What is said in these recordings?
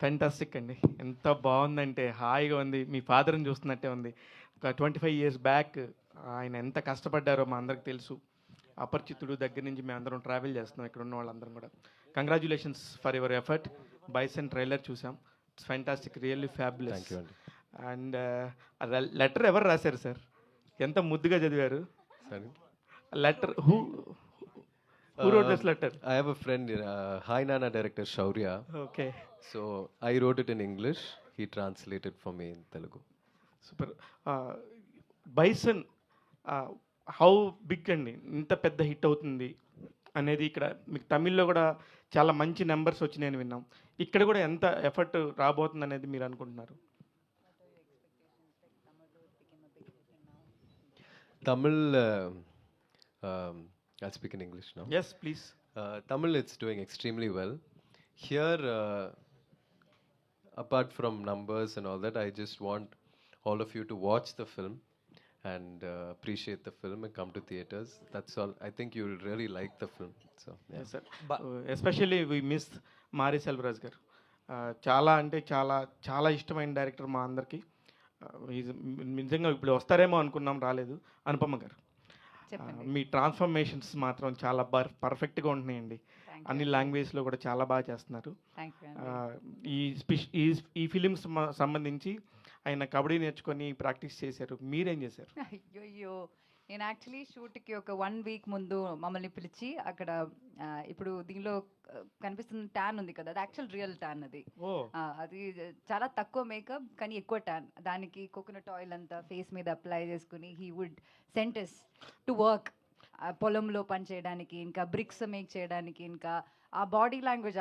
Fantastic అండి. ఎంత బావుందంటే హాయిగా ఉంది. మీ ఫాదర్‌ని చూస్తున్నట్టే ఉంది. ఒక 25 ఇయర్స్ బ్యాక్ ఆయన ఎంత కష్టపడ్డారో మా అందరికి తెలుసు. అపరిచితుడు దగ్గర నుంచి మేమందరం ట్రావెల్ చేస్తున్నాం ఇక్కడున్న వాళ్ళందరం కూడా. Congratulations for your effort. Bison trailer చూసాం. It's fantastic. Really fabulous. Thank you అండి. అండ్ లెటర్ ఎవరు రాశారు సార్? ఎంత ముద్దుగా చదివారు. సరే. Letter who wrote this letter? I have a friend, Hi Nana director Shaurya. Okay, So I wrote it in English. He translated for me in Telugu. Super. Bison how big అండి, ఇంత పెద్ద hit అవుతుంది అనేది ఇక్కడ మీకు తమిళ్లో కూడా చాలా మంచి నెంబర్స్ వచ్చినాయని విన్నాం. ఇక్కడ కూడా ఎంత ఎఫర్ట్ రాబోతుంది అనేది మీరు అనుకుంటున్నారు? Tamil, I'll speak in English now. Yes please. Tamil, it's doing extremely well. Here, apart from numbers and all that, I just want all of you to watch the film and appreciate the film and come to theaters. That's all. I think you'll really like the film. So, yeah. Sir, especially we miss Mari Selvaraj గారు. చాలా అంటే చాలా చాలా ఇష్టమైన director మా అందరికీ. నిజంగా ఇప్పుడు వస్తారేమో అనుకున్నాం, రాలేదు. అనుపమ గారు, మీ ట్రాన్స్ఫర్మేషన్స్ మాత్రం చాలా పర్ఫెక్ట్గా ఉంటున్నాయండి. అన్ని లాంగ్వేజ్లో కూడా చాలా బాగా చేస్తున్నారు. ఈ ఫిలిమ్స్ సంబంధించి ఆయన కబడ్డీ నేర్చుకొని ప్రాక్టీస్ చేశారు, మీరేం చేశారు? అయ్యో, నేను యాక్చువల్లీ షూట్కి ఒక 1 వీక్ ముందు మమ్మల్ని పిలిచి అక్కడ ఇప్పుడు దీనిలో కనిపిస్తున్న ట్యాన్ ఉంది కదా, అది యాక్చువల్ రియల్ ట్యాన్. అది చాలా తక్కువ మేకప్ కానీ ఎక్కువ ట్యాన్. దానికి కోకోనట్ ఆయిల్ అంతా ఫేస్ మీద అప్లై చేసుకుని హీ వుడ్ సెంటెస్ టు వర్క్, పొలంలో పని చేయడానికి, ఇంకా బ్రిక్స్ మేక్ చేయడానికి, ఇంకా ఆ బాడీ లాంగ్వేజ్,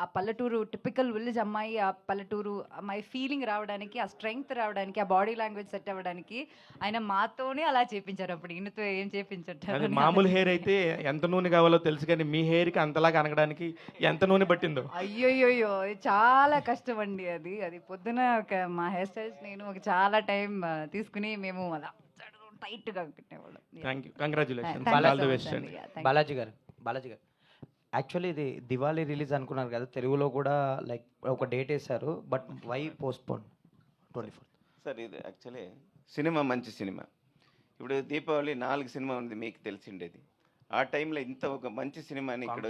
ఆ పల్లెటూరు టిపికల్ విలేజ్ అమ్మాయి, ఆ పల్లెటూరు అమ్మాయి ఫీలింగ్ రావడానికి, ఆ స్ట్రెంగ్త్ రావడానికి, ఆ బాడీ లాంగ్వేజ్ సెట్ అవ్వడానికి ఆయన మాతోనే అలా చేపించారు. అప్పుడు ఈయనతో ఏం చేపించారు? మామూలు హెయిర్ అయితే ఎంత నూనె కావాలో తెలుసు, కానీ మీ హెయిర్కి అంతలాగా అనగడానికి ఎంత నూనె పట్టిందో. అయ్యోయ్యో, చాలా కష్టం అండి. అది పొద్దున ఒక మా హెయిర్ స్టైల్స్ నేను ఒక చాలా టైం తీసుకుని మేము అలా టైట్గా పెట్టేవాళ్ళం. Thank you, congratulation. బాలాజీ గారు యాక్చువల్లీ ఇది దివాళీ రిలీజ్ అనుకున్నారు కదా, తెలుగులో కూడా లైక్ ఒక డేట్ వేశారు, but why postpone 24th? Sir, ఇది యాక్చువల్లీ సినిమా మంచి సినిమా. ఇప్పుడు దీపావళి 4 సినిమా ఉంది, మీకు తెలిసిండేది. ఆ టైంలో ఇంత ఒక మంచి సినిమాని ఇక్కడ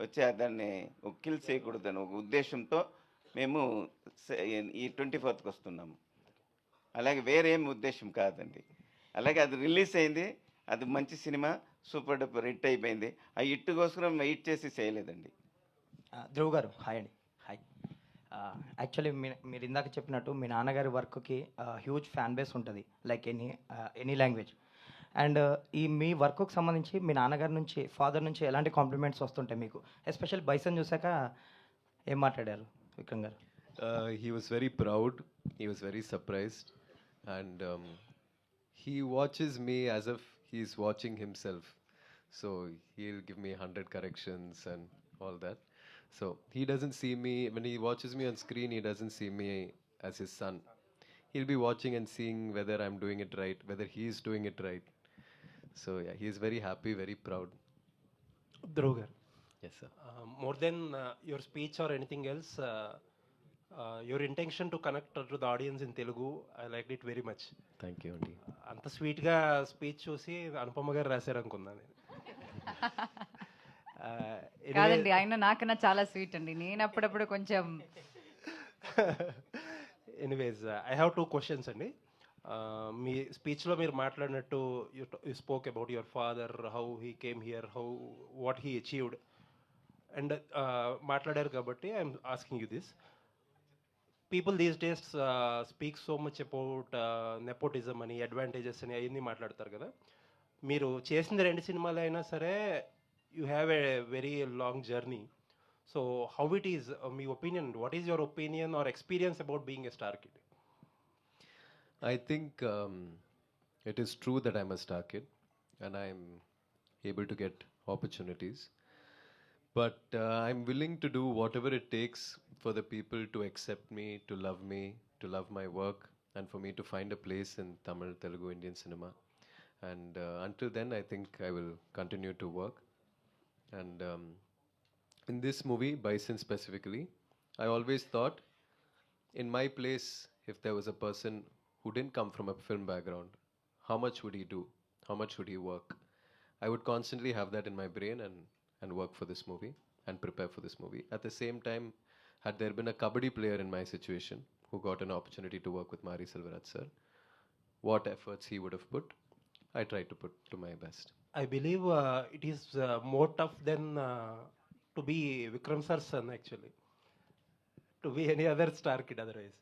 వచ్చి దాన్ని ఒక కిల్ చేయకూడదని ఒక ఉద్దేశంతో మేము ఈ 24th వస్తున్నాము. అలాగే వేరే ఏం ఉద్దేశం కాదండి. అలాగే అది రిలీజ్ అయింది, అది మంచి సినిమా, సూపర్ డూపర్ హిట్ అయిపోయింది. ఆ హిట్ కోసం వెయిట్ చేసి చేయలేదండి. ధ్రువ్ గారు హాయ్ అండి. హాయ్. యాక్చువల్లీ మీరు ఇందాక చెప్పినట్టు మీ నాన్నగారి వర్క్కి హ్యూజ్ ఫ్యాన్ బేస్ ఉంటుంది, లైక్ ఎనీ లాంగ్వేజ్. అండ్ ఈ మీ వర్క్కి సంబంధించి మీ నాన్నగారి నుంచి, ఫాదర్ నుంచి ఎలాంటి కాంప్లిమెంట్స్ వస్తుంటాయి మీకు? ఎస్పెషల్ బైసన్ చూసాక ఏం మాట్లాడారు విక్రమ్ గారు? He was very proud. He was very surprised. And he watches me as if he's watching himself. So he'll give me 100 corrections and all that. So he doesn't see me, when he watches me on screen, he doesn't see me as his son. He'll be watching and seeing whether I'm doing it right, whether he's doing it right. So yeah, he is very happy, very proud. Dhruv garu. Yes, sir. More than your speech or anything else, your intention to connect to the audience in Telugu, I liked it very much. Thank you, Andy. అంత స్వీట్గా speech చూసి అనుపమ గారు రాశారు అనుకున్నాను. కాదండి, ఆయన నాకన్నా చాలా స్వీట్ అండి. నేను అప్పుడప్పుడు కొంచెం ఎనీవేస్, ఐ హ్యావ్ 2 క్వశ్చన్స్ అండి. మీ స్పీచ్లో మీరు మాట్లాడినట్టు you spoke about your father, how he came here, how what he achieved, and మాట్లాడారు కాబట్టి I'm asking you this. People these days speak so much about nepotism అని, అడ్వాంటేజెస్ అని అవన్నీ మాట్లాడతారు కదా. మీరు చేసిన 2 సినిమాలు అయినా సరే you have a very long journey. So how it is, me opinion, what is your opinion or experience about being a star kid? I think it is true that I'm a star kid and I'm able to get opportunities. But I'm willing to do whatever it takes for the people to accept me, to love my work, and for me to find a place in Tamil, Telugu, Indian cinema. And until then, I think I will continue to work. And in this movie, Bison specifically, I always thought, in my place, if there was a person who didn't come from a film background, how much would he do? How much would he work? I would constantly have that in my brain and work for this movie and prepare for this movie. At the same time, had there been a kabaddi player in my situation who got an opportunity to work with Mari Selvaraj sir, what efforts he would have put, I tried to put to my best. I believe it is more tough than to be Vikram sir's son, actually. To be any other star kid otherwise.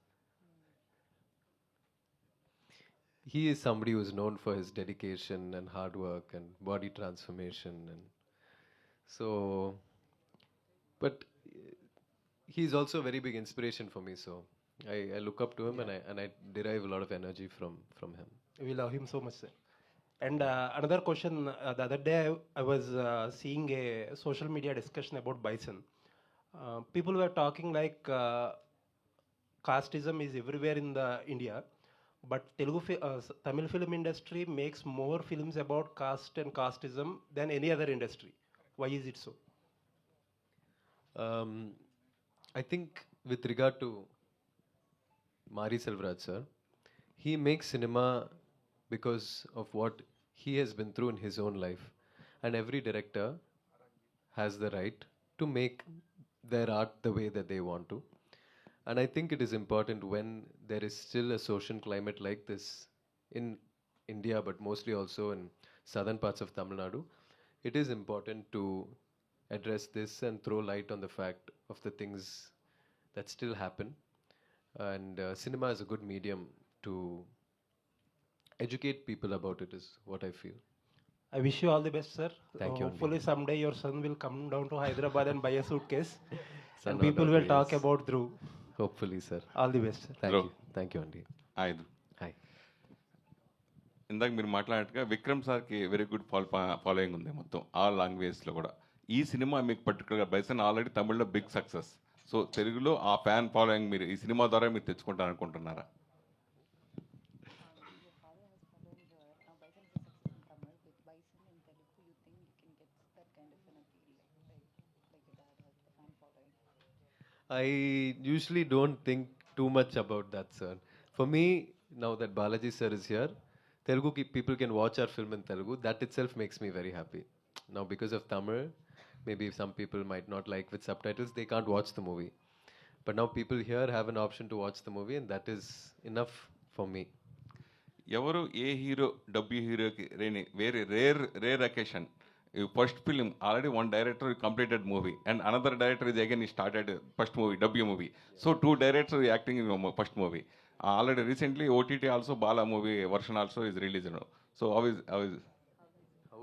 He is somebody who is known for his dedication and hard work and body transformation, and so, but he's also a very big inspiration for me, so I look up to him, and I derive a lot of energy from him. We love him so much, sir. And another question, the other day I was seeing a social media discussion about Bison. People were talking like casteism is everywhere in the India, but Tamil film industry makes more films about caste and casteism than any other industry. Why is it so? I think with regard to Mari Selvaraj sir, he makes cinema because of what he has been through in his own life. And every director has the right to make their art the way that they want to. And I think it is important when there is still a social climate like this in India, but mostly also in southern parts of Tamil Nadu, it is important to address this and throw light on the fact of the things that still happen. And cinema is a good medium to educate people about it, is what I feel. I wish you all the best, sir. Thank you, Andy. Hopefully someday your son will come down to Hyderabad and buy a suitcase. Son And or people daughter, will talk yes. about Dhruv. Hopefully, sir. All the best, sir. Thank Dhruv. you. Thank you, Andy. ఐదు Hi. ఇందాక మీరు మాట్లాడినట్టుగా విక్రమ్ సార్కి very good following ఉంది మొత్తం all లాంగ్వేజ్లో కూడా. ఈ cinema మీకు పర్టికులర్గా బైసన్ ఆల్రెడీ తమిళ్లో బిగ్ సక్సెస్. సో తెలుగులో ఆ ఫ్యాన్ ఫాలోయింగ్ మీరు ఈ సినిమా ద్వారా మీరు తెచ్చుకుంటారు అనుకుంటున్నారా? I usually don't think too much about that, sir. For me, now that Balaji sir is here, Telugu people can watch our film in Telugu. That itself makes me very happy. Now, because of Tamil, maybe some people might not like with subtitles, they can't watch the movie. But now people here have an option to watch the movie, and that is enough for me. ఎవరు ఏ hero W హీరోకి వేరే rare occasion. First film already one director completed movie and another director is again started first movie W movie. So two director acting in first movie. Already recently OTT also Bala movie version also is release. So how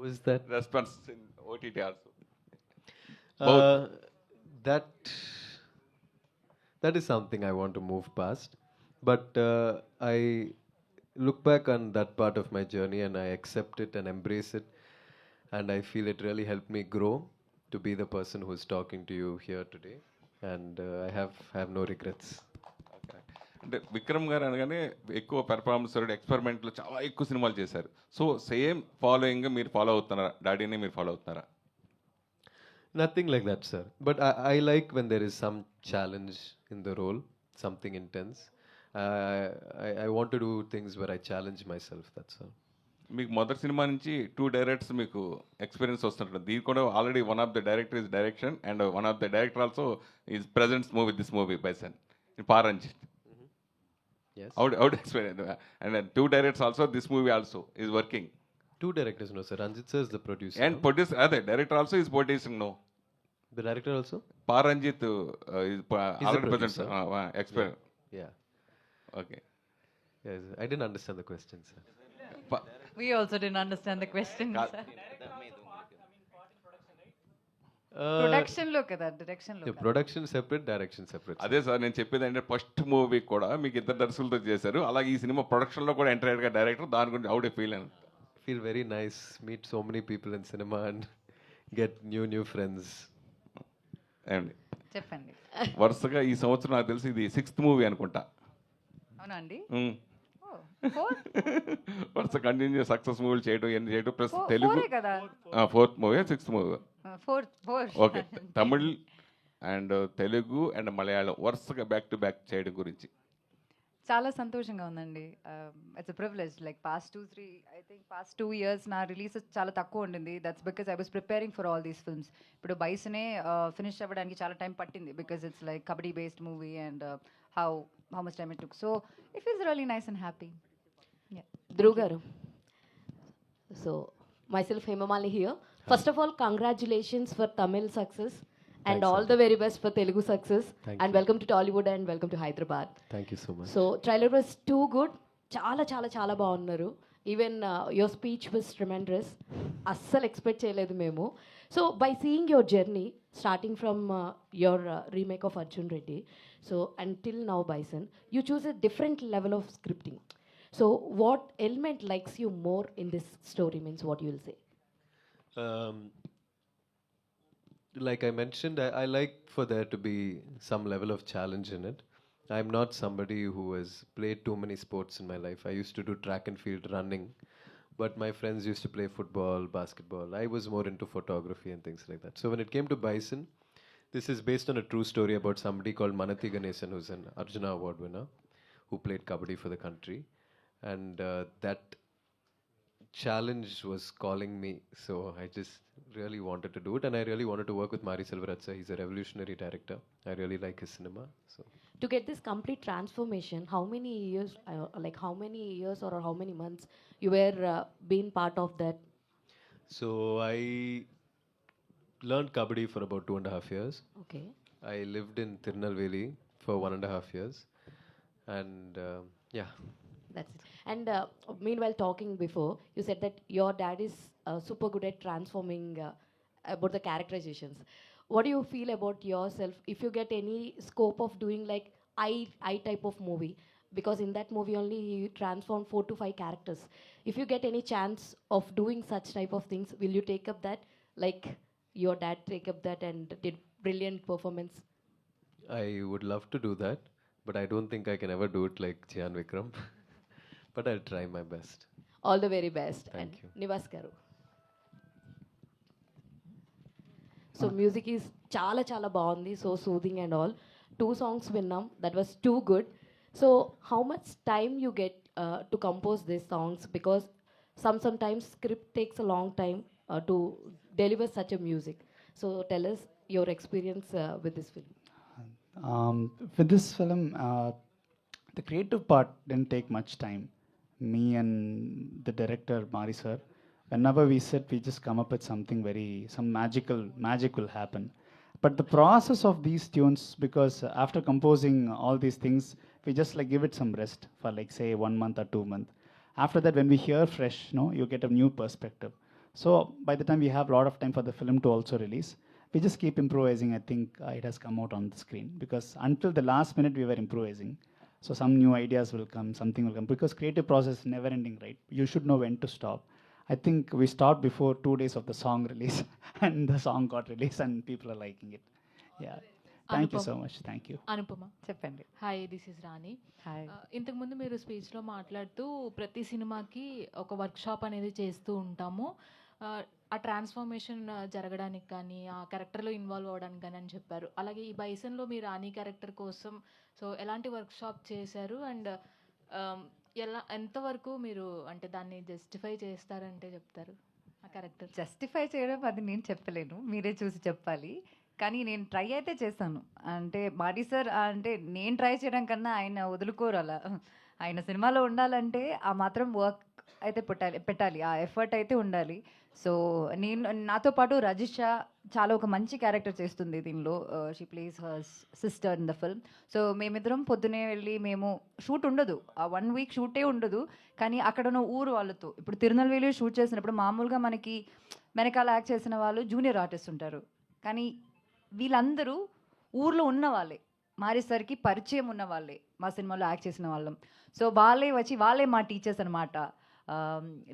is that? Response in OTT also? That is something I want to move past. But I look back on that part of my journey and I accept it and embrace it. And I feel it really helped me grow to be the person who is talking to you here today. And I have no regrets. అంటే విక్రమ్ గారు అనగానే ఎక్కువ performance ఎక్స్పెరిమెంట్లు చాలా ఎక్కువ సినిమాలు చేశారు. So same following మీరు follow అవుతున్నారా? డాడీని మీరు ఫాలో అవుతున్నారా? Nothing like that, sir. But I like when there is some challenge in the role, something intense. I want to do things where I challenge myself, that's all. మీకు మొదటి cinema నుంచి two directors మీకు experience వస్తుంటుంది. దీని కూడా already one of the director is direction and one of the director also is presents movie this movie bison in Paramjit. Yes. How to explain it? And then two directors also, this movie also is working. Two directors, no, sir. Ranjit sir is the producer. And no? producer, director also is producing, no? The director also? Paranjit is the already present. producer. Expert. Yeah. Okay. Yes, I didn't understand the question, sir. We also didn't understand the question, sir. Production లో కదా, direction లో Yeah, కదా. production separate, direction separate. అదే sir నేను చెప్పేది అంటే first movie కూడా మీకు ఇద్దరు దర్శకులతో చేశారు. అలాగే ఈ సినిమా ప్రొడక్షన్లో కూడా ఎంటర్ అయ్యారు డైరెక్టర్. దాని గురించి అవుట్ ఫీల్ అని Feel very nice, meet so many people in cinema and get new friends. అండి. చెప్పండి. వరుసగా ఈ సంవత్సరం నాకు తెలిసి ఇది 6th మూవీ అనుకుంటా. అవునా అండి? Mm. Fourth? వరుస కంటిన్యూ సక్సెస్ మూవీలు చేయడం ఎన్ని చేయడం ప్లస్ తెలుగు Four ఏ కదా? 4th movie 6th movie. Fourth. Okay Tamil and Telugu and Malayalam వరుసగా బ్యాక్ టు బ్యాక్ చేయడం గురించి? చాలా సంతోషంగా ఉందండి. It's a privilege. Like past 2 years నా రిలీజ్ చాలా తక్కువ ఉండింది. That's because I was preparing for all these films. ఇప్పుడు బైసనే ఫినిష్ అవ్వడానికి చాలా టైం పట్టింది because it's like kabaddi based movie and how much time it took. So it feels really nice and happy. Dhruv garu. So, myself Hemamali here. First of all, congratulations for Tamil success and Thanks, all Aunty. the very best for Telugu success. Thank And you. welcome to Tollywood and welcome to Hyderabad. Thank you so much. So, trailer was too good. Chala chala chala బాగున్నారు. Even your speech was tremendous. అస్సలు expect చేయలేదు మేము. So, by seeing your journey, starting from your remake of Arjun Reddy, so until now Bison, you choose a different level of scripting. So, what element likes you more in this story? Means what you will say? Like I mentioned, I like for there to be some level of challenge in it. I'm not somebody who has played too many sports in my life. I used to do track and field running, but my friends used to play football, basketball. I was more into photography and things like that. So when it came to Bison, this is based on a true story about somebody called Manathi Ganesan, who's an Arjuna Award winner, who played kabaddi for the country. And that challenge was calling me, so I just really wanted to do it, and I really wanted to work with Mari Selvaratsa. He's a revolutionary director. I really like his cinema. So To get this complete transformation, how many years or how many months you were being part of that? so I learned kabaddi for about 2.5 years. Okay. I lived in Tirunelveli for 1.5 years, and yeah. That's it. And meanwhile, talking before, you said that your dad is super good at transforming about the characterizations. What do you feel about yourself if you get any scope of doing like I type of movie? Because in that movie only you transform 4 to 5 characters. If you get any chance of doing such type of things, will you take up that? Like your dad take up that and did brilliant performance. I would love to do that, but I don't think I can ever do it like Jian Vikram. But I'll try my best. All the very best. Thank And you. Nivas garu. So music is chala chala బాగుంది, so soothing and all. 2 songs విన్నాం, that was too good. So how much time you get to compose these songs? Because sometimes script takes a long time to deliver such a music. So tell us your experience with this film. With this film, the creative part didn't take much time. Me and the director, Mari sir, whenever we sit, we just come up with something some magic will happen. But the process of these tunes, because after composing all these things, we just like give it some rest for like say 1 month or 2 months. After that, when we hear fresh, you get a new perspective. So by the time we have a lot of time for the film to also release, we just keep improvising. I think it has come out on the screen, because until the last minute we were improvising. So some new ideas will come, something will come, because creative process is never ending, right? You should know when to stop. I think we stopped before 2 days of the song release, and the song got released, and people are liking it. Yeah. Thank you so much. Thank you. Anupama. చెప్పండి. Hi, this is Rani. Hi. ఇంతకుముందు మీరు స్పీచ్లో మాట్లాడుతూ ప్రతి సినిమాకి ఒక workshop అనేది చేస్తూ ఉంటాము, ఆ ట్రాన్స్ఫర్మేషన్ జరగడానికి కానీ ఆ క్యారెక్టర్లో ఇన్వాల్వ్ అవ్వడానికి కానీ అని చెప్పారు. అలాగే ఈ బైసన్లో మీరు రాణి క్యారెక్టర్ కోసం సో ఎలాంటి వర్క్షాప్ చేశారు అండ్ ఎంతవరకు మీరు అంటే దాన్ని జస్టిఫై చేస్తారంటే చెప్తారు ఆ క్యారెక్టర్? జస్టిఫై చేయడం అది నేను చెప్పలేను, మీరే చూసి చెప్పాలి. కానీ నేను ట్రై అయితే చేశాను. అంటే మాడి సార్ అంటే నేను ట్రై చేయడం కన్నా ఆయన వదులుకోరు అలా. ఆయన సినిమాలో ఉండాలంటే ఆ మాత్రం వర్క్ అయితే పెట్టాలి, ఆ ఎఫర్ట్ అయితే ఉండాలి. సో నాతో పాటు రజిషా చాలా ఒక మంచి క్యారెక్టర్ చేస్తుంది దీనిలో. She place her sister in the film. So మేమిద్దరం పొద్దునే వెళ్ళి మేము షూట్ ఉండదు, ఆ 1 వీక్ షూటే ఉండదు. కానీ అక్కడ ఉన్న ఊరు వాళ్ళతో ఇప్పుడు తిరునల్వేలి షూట్ చేసినప్పుడు మామూలుగా మనకి వెనకాల యాక్ట్ చేసిన వాళ్ళు జూనియర్ ఆర్టిస్ట్ ఉంటారు, కానీ వీళ్ళందరూ ఊర్లో ఉన్న వాళ్ళే, మారేసరికి పరిచయం ఉన్న వాళ్ళే, మా సినిమాలో యాక్ట్ చేసిన వాళ్ళం. సో వాళ్ళే మా టీచర్స్ అనమాట.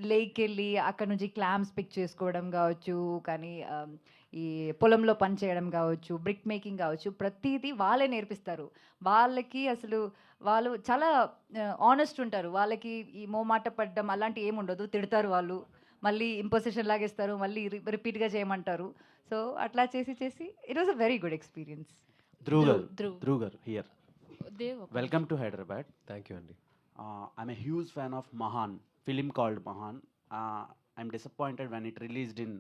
లేక్కి వెళ్ళి అక్కడ నుంచి క్లామ్స్ పిక్ చేసుకోవడం కావచ్చు, కానీ ఈ పొలంలో పని చేయడం కావచ్చు, బ్రిక్ మేకింగ్ కావచ్చు, ప్రతిదీ వాళ్ళే నేర్పిస్తారు. వాళ్ళకి అసలు వాళ్ళు చాలా ఆనెస్ట్ ఉంటారు. వాళ్ళకి ఈ మోమాట పడ్డం అలాంటి ఏముండదు, తిడతారు వాళ్ళు. మళ్ళీ ఇంపోజిషన్ లాగేస్తారు, మళ్ళీ రిపీట్గా చేయమంటారు. సో అట్లా చేసి చేసి it was a very good experience. Dhruv garu here. Dev, Welcome to Hyderabad. Thank you, Andy. I'm a huge fan of Mahan, film called Mahan. I'm disappointed when it released in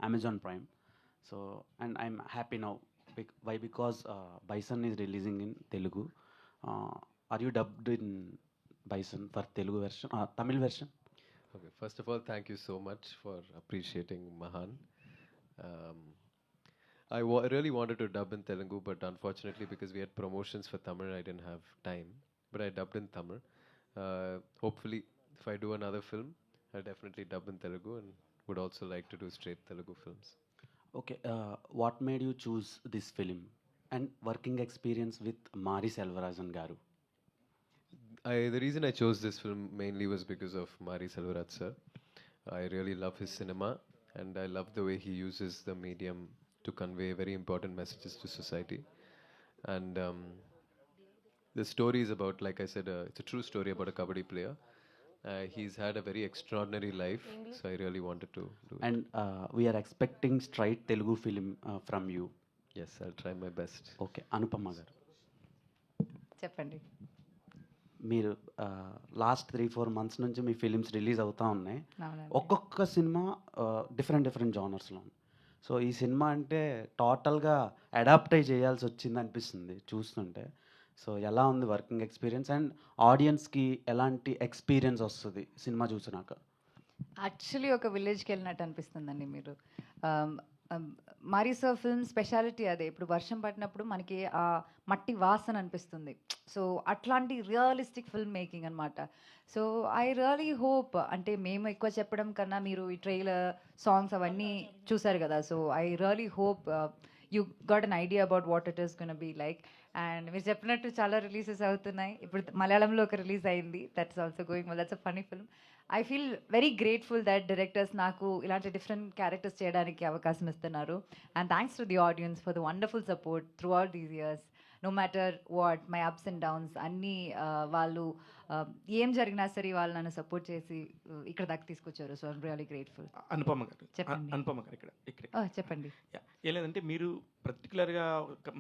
Amazon Prime. So, and I'm happy now. Why? Because Bison is releasing in Telugu. Are you dubbed in Bison for Telugu version, Tamil version? Okay, first of all, thank you so much for appreciating Mahan. I really wanted to dub in Telugu, but unfortunately, because we had promotions for Tamil, I didn't have time. But I dubbed in Tamil. Hopefully, if I do another film, I'll definitely dub in Telugu and would also like to do straight Telugu films. Okay, what made you choose this film? And working experience with Mari Selvaraj garu. The reason I chose this film mainly was because of Mari Selvaraj sir. I really love his cinema and I love the way he uses the medium to convey very important messages to society. And the story is about, like I said, it's a true story about a kabaddi player. He's had a very extraordinary life, so I really wanted to do it. And we are expecting straight Telugu film from you. Yes, I'll try my best. Okay, Anupama garu. చెప్పండి. మీరు last 3-4 months నుంచి మీ films release అవుతూ ఉన్నాయి. అవునండి. ఒక్కొక్క cinema different జానర్స్లో ఉంది. So ఈ cinema అంటే టోటల్గా అడాప్టై చేయాల్సి వచ్చింది అనిపిస్తుంది చూస్తుంటే. సో ఎలా ఉంది వర్కింగ్ ఎక్స్పీరియన్స్ అండ్ ఆడియన్స్కి ఎలాంటి ఎక్స్పీరియన్స్ వస్తుంది సినిమా చూసినాక? యాక్చువల్లీ ఒక విలేజ్కి వెళ్ళినట్టు అనిపిస్తుందండి. మీరు మారీసా ఫిల్మ్ స్పెషాలిటీ అదే. ఇప్పుడు వర్షం పట్టినప్పుడు మనకి ఆ మట్టి వాసన అనిపిస్తుంది. సో అట్లాంటి రియలిస్టిక్ ఫిల్మ్ మేకింగ్ అనమాట. సో ఐ రియలీ హోప్, అంటే మేము ఎక్కువ చెప్పడం కన్నా మీరు ఈ ట్రైలర్ సాంగ్స్ అవన్నీ చూసారు కదా. So I really hope you got an idea about what it is gonna be like. And మీరు చెప్పినట్టు చాలా రిలీజెస్ అవుతున్నాయి. ఇప్పుడు మలయాళంలో ఒక రిలీజ్ అయింది, that's also going well. That's a funny film. I feel very grateful that directors నాకు ఇలాంటి డిఫరెంట్ క్యారెక్టర్స్ చేయడానికి అవకాశం ఇస్తున్నారు. And thanks to the audience for the wonderful support throughout these years. No matter what my ups and downs అన్నీ వాళ్ళు ఏం జరిగినా సరే వాళ్ళు నన్ను సపోర్ట్ చేసి ఇక్కడ దాకా తీసుకొచ్చారు. So I'm really grateful. Anupama గారు, చెప్పండి. అనుపమ గారు ఇక్కడ చెప్పండి. ఏం లేదంటే మీరు పర్టికులర్గా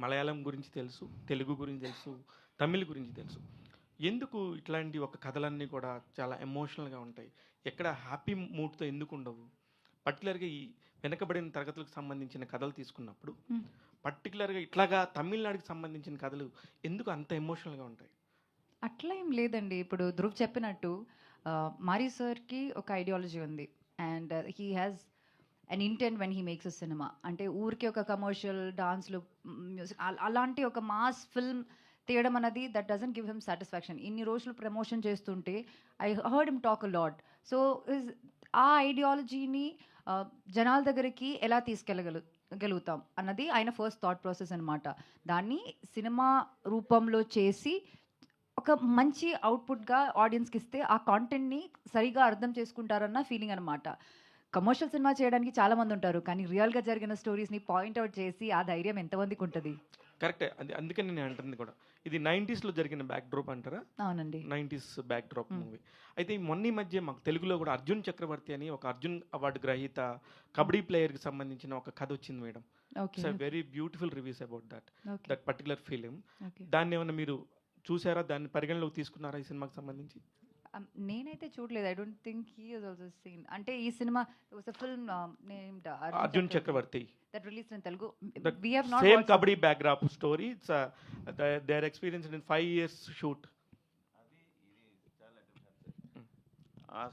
మలయాళం గురించి తెలుసు, తెలుగు గురించి తెలుసు, తమిళ్ గురించి తెలుసు. ఎందుకు ఇట్లాంటి ఒక కథలన్నీ కూడా చాలా ఎమోషనల్గా ఉంటాయి? ఎక్కడ హ్యాపీ మూడ్తో ఎందుకు ఉండవు? పర్టికులర్గా ఈ వెనకబడిన తరగతులకు సంబంధించిన కథలు తీసుకున్నప్పుడు పర్టికులర్గా ఇట్లాగా తమిళనాడుకి సంబంధించిన కథలు ఎందుకు అంత ఎమోషనల్గా ఉంటాయి? అట్లా ఏం లేదండి. ఇప్పుడు ధ్రువ్ చెప్పినట్టు మారీ సార్కి ఒక ఐడియాలజీ ఉంది. And he has an intent when he makes a cinema. అంటే ఊరికి ఒక కమర్షియల్ డాన్స్లు, మ్యూజిక్ అలాంటి ఒక మాస్ ఫిల్మ్ తీయడం అన్నది that doesn't give him satisfaction. ఇన్ని రోజులు ప్రమోషన్ చేస్తుంటే I heard him talk a lot. So ఆ ఐడియాలజీని జనాల దగ్గరికి ఎలా తీసుకెళ్ళగలుగుతాం అన్నది ఆయన ఫస్ట్ థాట్ ప్రాసెస్ అనమాట. దాన్ని సినిమా రూపంలో చేసి ఒక మంచి అవుట్పుట్గా ఆడియన్స్కి ఇస్తే ఆ కాంటెంట్ని సరిగా అర్థం చేసుకుంటారన్న ఫీలింగ్ అనమాట. కమర్షియల్ సినిమా చేయడానికి చాలామంది ఉంటారు, కానీ రియల్గా జరిగిన స్టోరీస్ని పాయింట్అవుట్ చేసి ఆ ధైర్యం ఎంతమందికి ఉంటుంది? కరెక్టే. అందుకని నేను అంటుంది కూడా ఇది 90sలో జరిగిన బ్యాక్ డ్రాప్ అంటారా? అవునండి, 90s బ్యాక్ డ్రాప్ మూవీ. అయితే ఈ మొన్న మధ్య మాకు తెలుగులో కూడా అర్జున్ చక్రవర్తి అని ఒక అర్జున్ అవార్డు గ్రహీత కబడ్డీ ప్లేయర్కి సంబంధించిన ఒక కథ వచ్చింది madam. It's very beautiful reviews about that particular film. దాన్ని ఏమన్నా మీరు చూసారా? దాన్ని పరిగణలోకి తీసుకున్నారా ఈ సినిమాకి సంబంధించి? నేనైతే చూడలేదు. I don't think he was also seen. అంటే ఈ cinema was a film named Arjun Chakravarthy that released in Telugu. We have not same watched kabaddi backdrop story. It's their experience in 5 years shoot. ఆ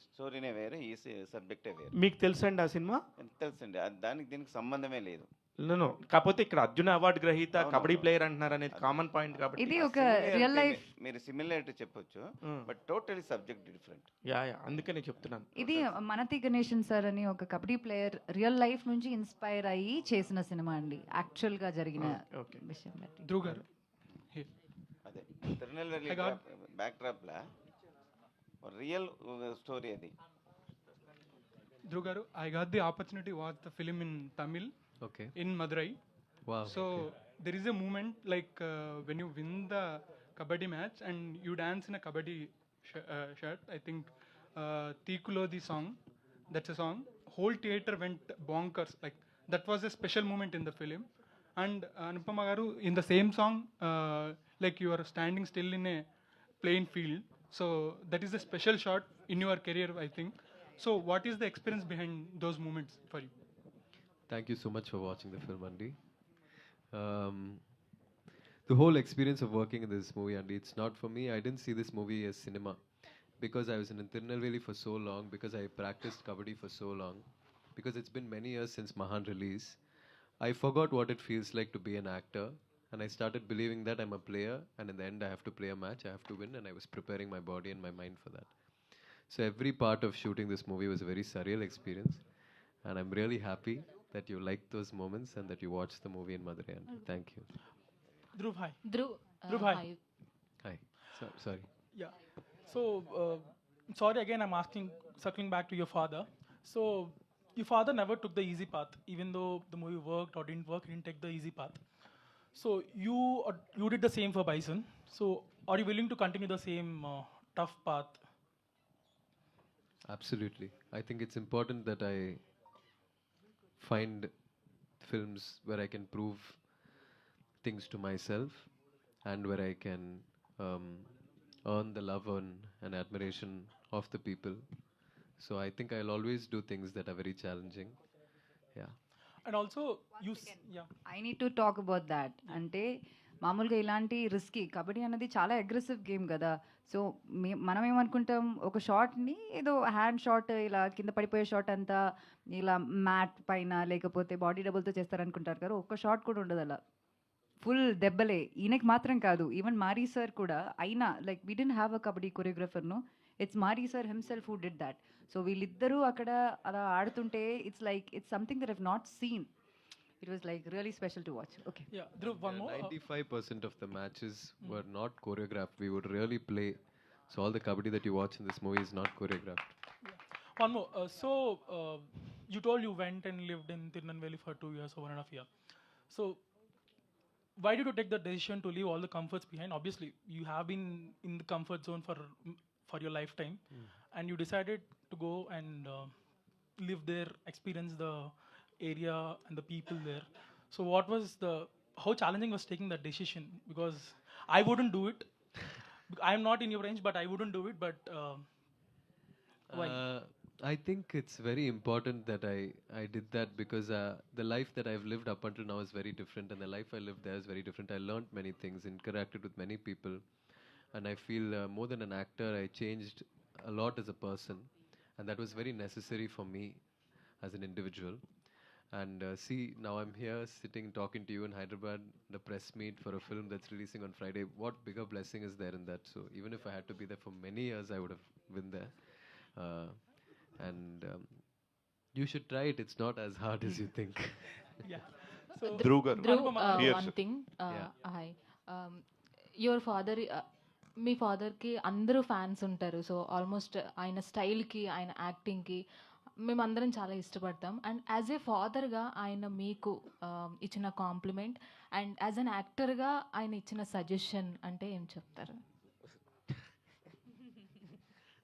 స్టోరీనే వేరే, ఈ సబ్జెక్టే వేరే. మీకు తెలుసండి ఆ సినిమా? తెలుసండి, దానికి దీనికి సంబంధమే లేదు. నో, కాకపోతే ఇక్కడ అర్జున అవార్డు గ్రహీత కబడ్డీ ప్లేయర్ అంటున్నారు అనేది కామన్ పాయింట్ కాబట్టి ఇది ఒక రియల్ లైఫ్. మీరు సిమిలారిటీ చెప్పొచ్చు, but totally subject different. Yeah అందుకనే చెప్తున్నాను. ఇది మనతి గణేషన్ సార్ అని ఒక కబడ్డీ ప్లేయర్ రియల్ లైఫ్ నుంచి ఇన్స్పైర్ అయ్యి చేసిన సినిమా అండి, యాక్చువల్ గా జరిగిన విషయం. ధ్రువ్ గారు, అదే తిరునెల్వేలి బ్యాక్ డ్రాప్ లా రియల్ స్టోరీ అది. Dhruv garu, I got the opportunity to watch the film in Tamil. Okay. In Madurai. Wow. So there is a moment like when you win the kabaddi match and you dance in a kabaddi shirt. I think Tikulo the song, that's a song. Whole theater went bonkers. Like that was a special moment in the film. And Anupama garu, in the same song, like you are standing still in a plain field. So that is a special shot in your career, I think. So what is the experience behind those moments for you? Thank you so much for watching the film, Andy. Um, the whole experience of working in this movie, Andy, it's not for me. I didn't see this movie as cinema because I was in Tirunelveli for so long, because I practiced kabaddi for so long, because it's been many years since Mahan release. I forgot what it feels like to be an actor, and I started believing that I'm a player, and in the end I have to play a match, I have to win, and I was preparing my body and my mind for that. So every part of shooting this movie was a very surreal experience, and I'm really happy that you liked those moments and that you watched the movie in Madurai. Andy. Thank you. Dhruv, hi. Dhruv, Dhruv, hi. Hi. Sorry. Yeah. So, sorry again, I'm asking, circling back to your father. So, your father never took the easy path, even though the movie worked or didn't work, he didn't take the easy path. So, you did the same for Bison. So, are you willing to continue the same tough path? Absolutely. I think it's important that I find films where I can prove things to myself and where I can earn the love and admiration of the people. So I think I'll always do things that are very challenging. Yeah. And also, yeah. I need to talk about that. అంటే మామూలుగా ఇలాంటి risky kabaddi అనేది చాలా aggressive game కదా. So మనం ఏమనుకుంటాం, ఒక షాట్ని ఏదో హ్యాండ్ షాట్ ఇలా కింద పడిపోయే షాట్ అంతా ఇలా మ్యాట్ పైన లేకపోతే బాడీ డబుల్తో చేస్తారనుకుంటారు కదా. ఒక్క షాట్ కూడా ఉండదు అలా, ఫుల్ దెబ్బలే. ఈయనకి మాత్రం కాదు, ఈవెన్ మారీ సార్ కూడా. అయినా like we don't have a kabaddi కొరియోగ్రఫర్ను, it's Mari sir himself who did that. So వీళ్ళిద్దరూ అక్కడ అలా ఆడుతుంటే it's like it's something that have not seen. It was like really special to watch. Okay. Yeah, Dhruv, one more. 95% of the matches were not choreographed. We would really play. So all the kabaddi that you watch in this movie is not choreographed. Yeah. One more. You told you went and lived in Tirunelveli for 2 years or 1.5 years. So, why did you take the decision to leave all the comforts behind? Obviously, you have been in the comfort zone for your lifetime, and you decided to go and live there, experience the area and the people there. So how challenging was taking that decision? Because I wouldn't do it. I'm not in your range, but I wouldn't do it. But why? I think it's very important that I did that because the life that I've lived up until now is very different, and the life I lived there is very different. I learned many things, interacted with many people, and I feel more than an actor, I changed a lot as a person, and that was very necessary for me as an individual. And see, now I'm here sitting talking to you in Hyderabad, the press meet for a film that's releasing on Friday. What bigger blessing is there in that? So even if I had to be there for many years, I would have been there. And you should try it. It's not as hard as you think. Yeah. So Dhruv, here, one thing. Hi. Your father, మీ ఫాదర్కి అందరూ fans ఉంటారు. So almost ఆయన స్టైల్కి, ఆయన యాక్టింగ్కి మేమందరం చాలా ఇష్టపడతాం. And as a ఫాదర్గా ఆయన మీకు ఇచ్చిన కాంప్లిమెంట్ అండ్ యాజ్ అన్ యాక్టర్గా ఆయన ఇచ్చిన సజెషన్ అంటే ఏం చెప్తారు?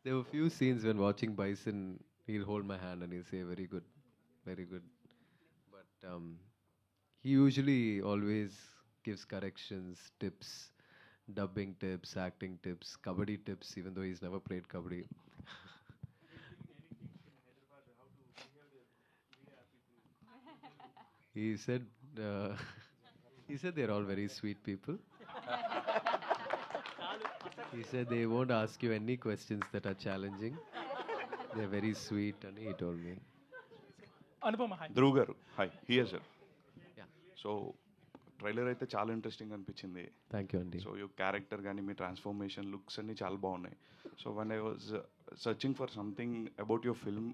There were few scenes when watching Bison, he'll hold my hand and he'll say, very good, very good. But he usually always gives corrections, tips, dubbing tips, acting tips, kabaddi tips, even though he's never played kabaddi. He said they're all very sweet people. He said they won't ask you any questions that are challenging. They're very sweet, and he told me. Anupama, hi. Dhruv గారు hi here sir. Yeah. So trailer అయితే చాలా interesting అనిపించింది. Thank you, Andy. So your character కానీ మీ transformation looks అన్నీ చాలా బాగున్నాయి. So one I was searching for something about your film,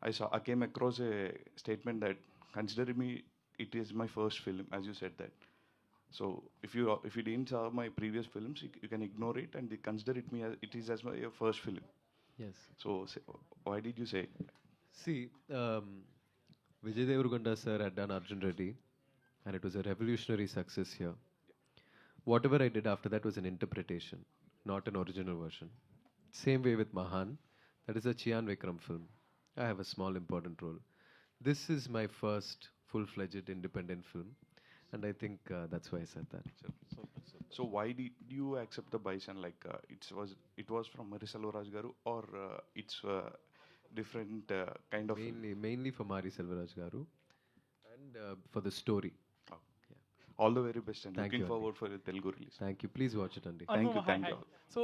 I came across a statement that consider me, it is my first film, as you said that. So if you didn't saw my previous films, you can ignore it and consider it is as my first film. Yes. So why did you say? See, Vijay Deverakonda sir had done Arjun Reddy, and it was a revolutionary success here. Whatever I did after that was an interpretation, not an original version. Same way with Mahan, that is a Chian Vikram film. I have a small important role. This is my first full-fledged independent film, and I think that's why I said that. So why did you accept the Bison? Like it was from Mari Selvaraj garu, or it's different kind of Mainly for Mari Selvaraj garu, and for the story. All the very best and Thank looking you, forward for the Telugu release. Thank you. Please watch it, Andy. Thank you, Anupama, thank hi. you. So,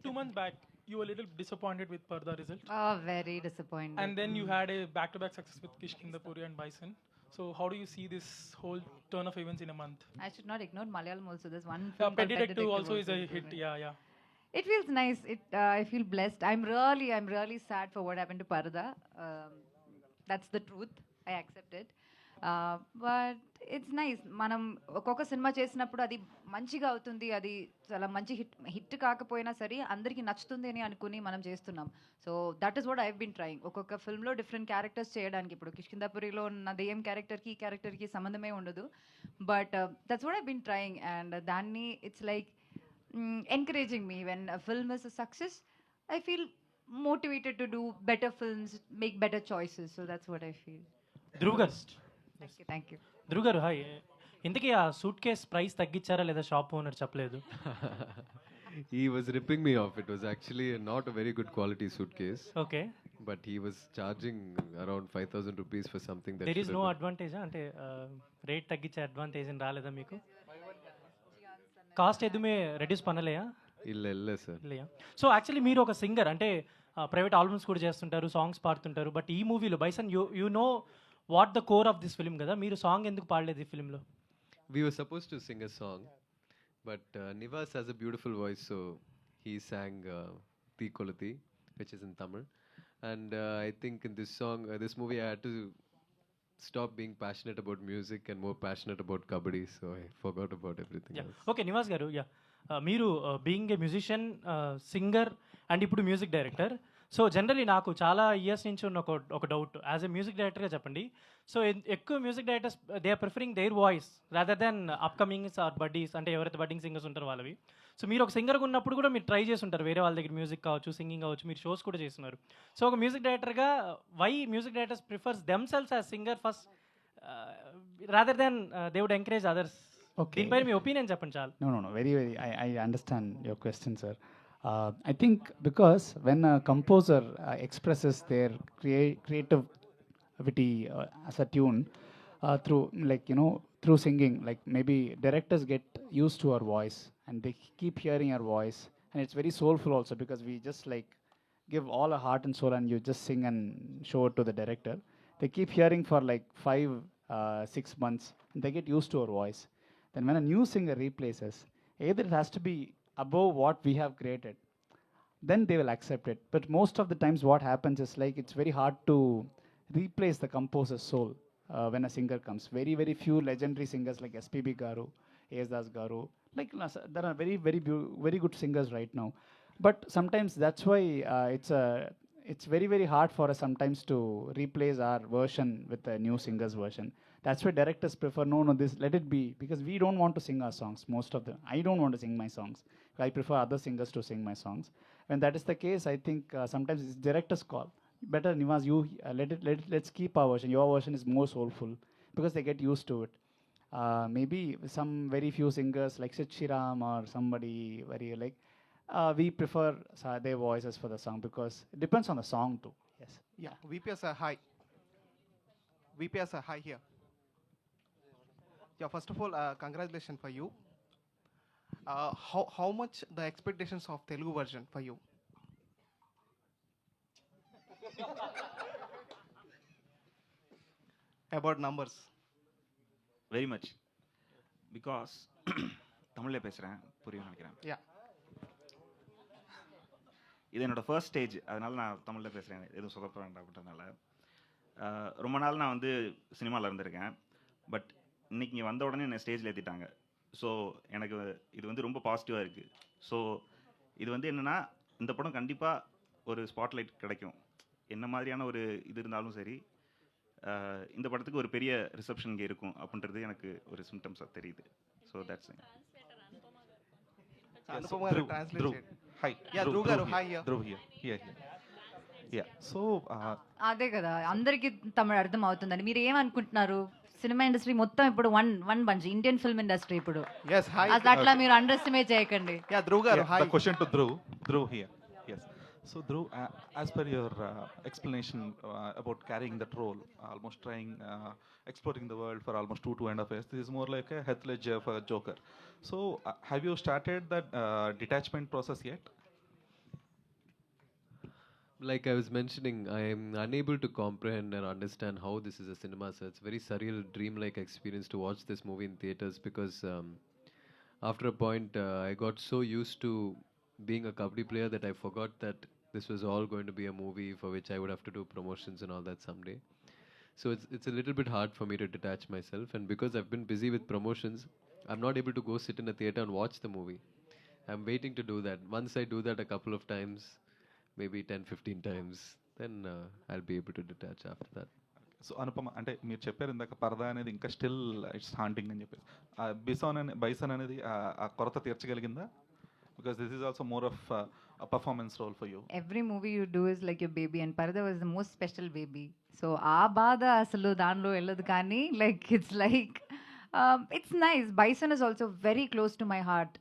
2 months back, you were a little disappointed with Parda result. Oh, very disappointed. And then you had a back-to-back success with Kishkindapuri and Bison. So how do you see this whole turn of events in a month? I should not ignore Malayalam also. There's one film Pet called Pet Detective Detective also is a is hit. good. Yeah. It feels nice. I feel blessed. I'm really sad for what happened to Parda. That's the truth. I accept it. But it's nice. మనం ఒక్కొక్క cinema చేసినప్పుడు అది మంచిగా అవుతుంది, అది చాలా మంచి hit కాకపోయినా సరే అందరికీ నచ్చుతుంది అని అనుకుని మనం చేస్తున్నాం. So that is what I been trying. ఒక్కొక్క ఫిల్మ్లో డిఫరెంట్ క్యారెక్టర్స్ చేయడానికి, ఇప్పుడు కిష్కిందాపురిలో ఉన్న దెయ్యం క్యారెక్టర్కి ఈ క్యారెక్టర్కి సంబంధమే ఉండదు. But that's what I been trying, and దాన్ని it's like encouraging me. When a film is a success, I feel motivated to do better films, make better choices. So that's what I feel. Dhruv గారు, Thank you. Dhruv గారు hi. ఇంతకీ ఆ suit case price తగ్గించారా లేదా shop owner చెప్పలేదు? He was ripping me off. It was actually not a very good quality suitcase. Okay. But he was charging around 5,000 rupees for something that there is should no have been- advantage, అంటే rate తగ్గించే advantage రాలేదా మీకు? Cost ఎదుమే reduce పనలేయా? ಇಲ್ಲ sir. இல்லையா? So actually మీరు ఒక సింగర్, అంటే ప్రైవేట్ ఆల్బమ్స్ కూడా చేస్తుంటారు, సాంగ్స్ పాడుతుంటారు. బట్ ఈ మూవీలో bison you know what the core of this film కదా, మీరు సాంగ్ ఎందుకు పాడలేదు ఈ ఫిల్మ్లో? We were supposed to sing a song, but Nivas has a beautiful voice, so he sang Thee Kolati, which is in Tamil. And I think in this song, this movie, I had to stop being passionate about music and more passionate about kabaddi, so I forgot about everything else. Okay Nivas గారు, మీరు being a musician, singer and ఇప్పుడు music director. So generally నాకు చాలా years నుంచి ఉన్న ఒక doubt, as a music డైరెక్టర్గా చెప్పండి. సో ఎక్కువ music directors they are preferring their voice rather than upcomings or buddies, అంటే ఎవరైతే బడ్డింగ్ సింగర్స్ ఉంటారో వాళ్ళవి. సో మీరు ఒక సింగర్గా ఉన్నప్పుడు కూడా మీరు ట్రై చేసి ఉంటారు, వేరే వాళ్ళ దగ్గర మ్యూజిక్ కావచ్చు, సింగింగ్ కావచ్చు, మీరు షోస్ కూడా చేస్తున్నారు. సో ఒక మ్యూజిక్ డైరెక్టర్గా why music directors prefers themselves as singer first rather than they would encourage others? దీనిపైన మీ ఒపీనియన్ చెప్పండి చాలు. No. Very. I understand your question, sir. I think because when a composer expresses their creativity as a tune through, through singing, like maybe directors get used to our voice and they keep hearing our voice, and it's very soulful also because we just like give all our heart and soul and you just sing and show it to the director. They keep hearing for like 5-6 months and they get used to our voice. Then when a new singer replaces, either it has to be above what we have created, then they will accept it. But most of the times what happens is like it's very hard to replace the composer's soul when a singer comes. Very, very few legendary singers like SPB Garu, A.S. Das Garu, like there are very good singers right now. But sometimes that's why it's very, very hard for us sometimes to replace our version with a new singer's version. That's why directors prefer, no, this, let it be, because we don't want to sing our songs, most of them. I don't want to sing my songs. I prefer other singers to sing my songs. When that is the case, I think sometimes it's director's call. Better, Nivas, you let's keep our version. Your version is more soulful, because they get used to it. Maybe some very few singers like Sid Shriram or somebody very like, we prefer their voices for the song because it depends on the song too. Yes. Yeah, VPS are high. VPS are high here. Yeah, first of all, congratulations for you. How much the expectations of Telugu version for you? About numbers. Very much because தமிழில் பேசுகிறேன், புரியும் நினைக்கிறேன். Yeah. இது என்னோட first stage, அதனால் நான் தமிழில் பேசுகிறேன், எதுவும் சொதப்ப வேண்டாம் அப்படின்றதுனால. ரொம்ப நாள் நான் வந்து சினிமாவில் இருந்திருக்கேன், பட் இன்னைக்கு இங்கே வந்த உடனே என்னை ஸ்டேஜில் ஏற்றிட்டாங்க. ஸோ எனக்கு இது வந்து ரொம்ப பாசிட்டிவாக இருக்குது. ஸோ இது வந்து என்னென்னா, இந்த படம் கண்டிப்பாக ஒரு ஸ்பாட்லைட் கிடைக்கும். என்ன மாதிரியான ஒரு இது இருந்தாலும் சரி, இந்த படத்துக்கு ஒரு பெரிய ரிசப்ஷன் இங்கே இருக்கும் அப்படின்றது எனக்கு ஒரு சிம்டம்ஸாக தெரியுது. So that's Anupama translate. Hi. Yeah, Dhruv garu, hi here. Dhruv here. Yeah. So, అదే కదా అందరికీ తమిళ అర్థం అవుతుందండి. మీరు ఏమనుకుంటున్నారు? సినిమా ఇండస్ట్రీ మొత్తం ఇప్పుడు one bunch Indian film industry ఇప్పుడు Yes, hi. అసలు అట్లా మీరు అండర్ ఎస్టిమేట్ చేయకండి. Yeah, Dhruv garu, hi. The question to Dhruv. Dhruv here. Yes. So, Dhruv, as per your explanation about carrying that role, almost trying, exploring the world for almost 2.5 years, this is more like a Heath Ledger for Joker. So, have you started that detachment process yet? Like I was mentioning, I am unable to comprehend and understand how this is a cinema. So it's very surreal, dreamlike experience to watch this movie in theaters because after a point, I got so used to being a kabaddi player that I forgot that this was all going to be a movie for which I would have to do promotions and all that someday. So it's a little bit hard for me to detach myself, and because I've been busy with promotions, I'm not able to go sit in a theater and watch the movie. I'm waiting to do that. Once I do that a couple of times, maybe 10-15 times, then I'll be able to detach after that. So Anupama అంటే మీరు చెప్పారు ఇందాక పరదా అనేది ఇంకా still it's haunting అని చెప్పేసి bison అనేది ఆ కొరత తీర్చగలిగిందా? Because this is also more of performance role for you. Every movie you do is like your baby and Paradha was the most special baby. So ఆ బాధ అసలు దానిలో వెళ్ళదు కానీ it's nice. Bison is also very close to my heart.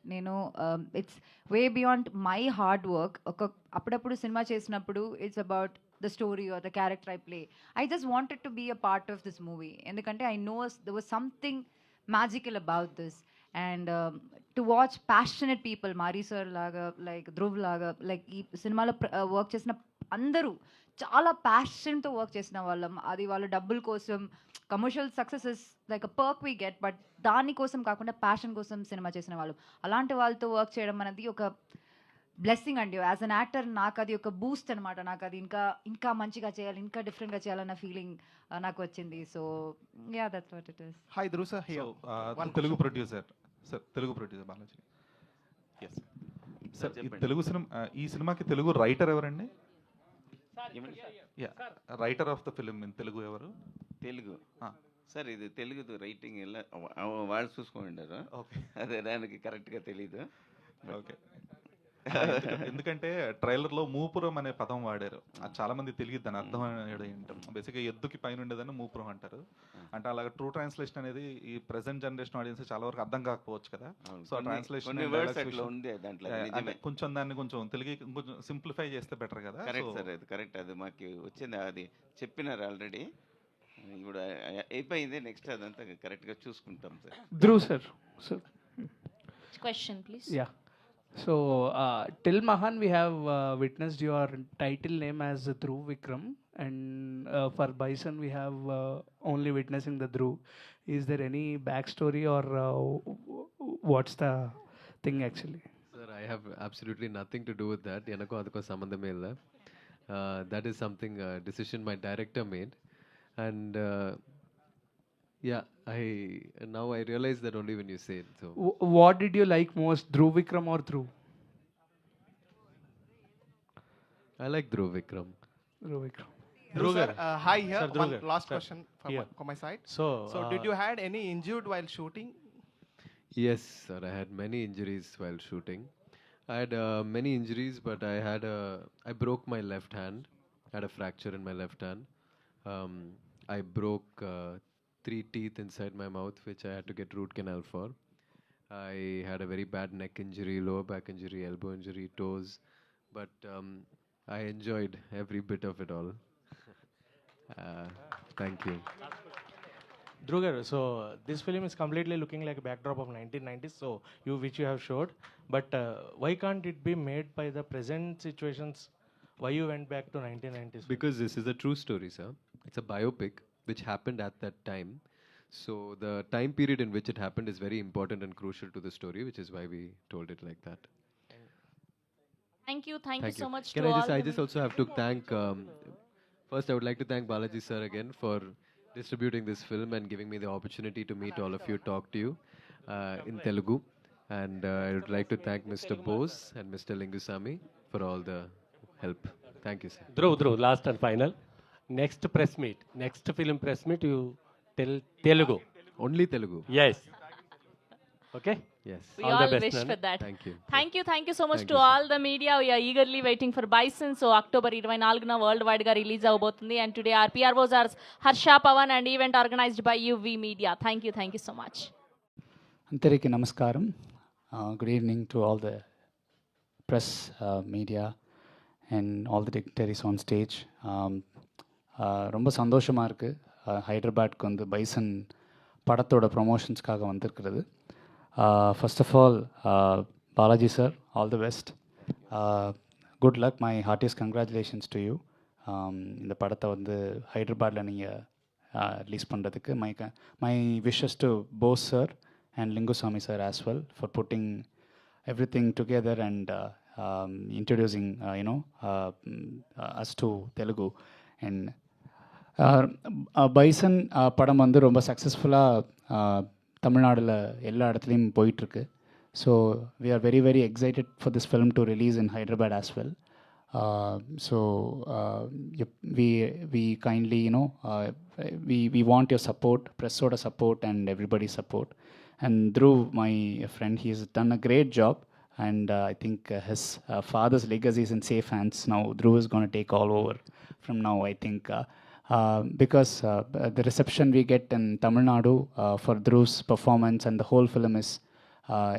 It's way beyond my hard work. Appudapudu cinema chesinappudu it's about the story or the character I play. I just wanted to be a part of this movie. Endukante I know there was something magical about this. And to watch passionate people, Mari sir laga, like Dhruv laga, like ee cinema lo work chesina andaru చాలా ప్యాషన్తో work చేసిన వాళ్ళం. అది వాళ్ళ డబ్బుల కోసం commercial success is like a perk we get, but దానికోసం కాకుండా passion కోసం సినిమా చేసిన వాళ్ళు. అలాంటి వాళ్ళతో వర్క్ చేయడం అనేది ఒక బ్లెస్సింగ్ అండి. యాజ్ అన్ యాక్టర్ నాకు అది ఒక బూస్ట్ అనమాట. నాకు అది ఇంకా మంచిగా చేయాలి, ఇంకా డిఫరెంట్గా చేయాలన్న ఫీలింగ్ నాకు వచ్చింది. So yeah that's what it is. Hi, Dhruv sir here. Telugu producer sir, Telugu producer Balaji. Yes sir, ఈ సినిమాకి తెలుగు రైటర్ ఎవరండి? Writer of the film in Telugu ఎవరు? తెలుగు సార్, ఇది తెలుగు రైటింగ్ ఎలా వాళ్ళు చూసుకోండారు. ఓకే, అదే దానికి కరెక్ట్గా తెలీదు. ఓకే, ఎందుకంటే ట్రైలర్లో మూపురం అనే పదం వాడారు. అది చాలా మంది తెలియదు దాని అర్థం ఏంటో. బేసిక్గా ఎద్దుకి పైన ఉండేదని మూపురం అంటారు. అంటే అలాగే ట్రూ ట్రాన్స్లేషన్ అనేది ఈ ప్రెసెంట్ జనరేషన్ ఆడియన్స్ చాలా వరకు అర్థం కాకపోవచ్చు కదా. సో ఆ ట్రాన్స్లేషన్ కొంచెం దాన్ని కొంచెం తెలుగు కొంచెం సింప్లిఫై చేస్తే బెటర్ కదా. కరెక్ట్ సార్, అది కరెక్ట్. అది మాకు వచ్చింది, అది చెప్పినారు ఆల్రెడీ. ఇప్పుడు అయిపోయింది, నెక్స్ట్ అదంతా కరెక్ట్గా చూసుకుంటాం sir. Dhruv sir. Question please. Yeah. So, till Mahan, we have witnessed your title name as Dhruv Vikram, and for Bison, we have only witnessing the Dhruv. Is there any backstory or what's the thing actually? Sir, I have absolutely nothing to do with that. Yanako adko sambandhame illa. That is something decision my director made, and yeah, now I realize that only when you say it. So, What did you like most, Dhruv Vikram or Dhruv? I like Dhruv Vikram. Dhruv Vikram. Dhruv sir, hi here. Sir, Dhruv One sir. last Sir, question from my side. So did you had any injured while shooting? Yes, sir. I had many injuries while shooting. I had many injuries, but I broke my left hand. I had a fracture in my left hand. I broke 3 teeth inside my mouth, which I had to get root canal for. I had a very bad neck injury, lower back injury, elbow injury, toes. But I enjoyed every bit of it all. Thank you. Dhruv garu, so this film is completely looking like a backdrop of 1990s, so which you have showed, but why can't it be made by the present situations? Why you went back to 1990s? Because this is a true story, sir. It's a biopic which happened at that time. So the time period in which it happened is very important and crucial to the story, which is why we told it like that. Thank you so much Can to I all just, the also have to thank, first I would like to thank Balaji sir again for distributing this film and giving me the opportunity to meet all of you, talk to you in Telugu. And I would like to thank Mr. Bose and Mr. Lingusamy for all the help. Thank you, sir. Dhruv, last and final. Next film press meet, you tell Telugu. Only Telugu. Yes. Okay? Yes. We All the all best, wish Nana. for that. Thank you. Thank you so much Thank to you, sir. all the media. We are eagerly waiting for Bison. So October 24న worldwide గా release అవబోతుంది. And today our PROs are Harsha Pawan and event organized by UV Media. Thank you so much. అందరికీ నమస్కారం. Good evening to all the press, media and all the dignitaries on stage. ரொம்ப சந்தோஷமாக இருக்குது ஹைதராபாத்க்கு வந்து bison படத்தோட ப்ரொமோஷன்ஸ்க்காக வந்திருக்கிறது. First of all Balaji sir, all the best, good luck, my heartiest congratulations to you. இந்த படத்தை வந்து ஹைதராபாத்தில் நீங்கள் ரிலீஸ் பண்ணுறதுக்கு my wishes to Bose sir and Linguswamy sir as well for putting everything together and introducing us to Telugu. And bison படம் வந்து ரொம்ப சக்ஸஸ்ஃபுல்லாக தமிழ்நாடில் எல்லா இடத்துலையும் போயிட்டுருக்கு. So we are very very excited for this film to release in Hyderabad as well. So we kindly we want your support, press order support and everybody's support. And Dhruv, my friend, he's done a great job, and I think his father's legacy is in safe hands now. Dhruv is going to take all over from now, I think, because the reception we get in Tamil Nadu for Dhruv's performance and the whole film is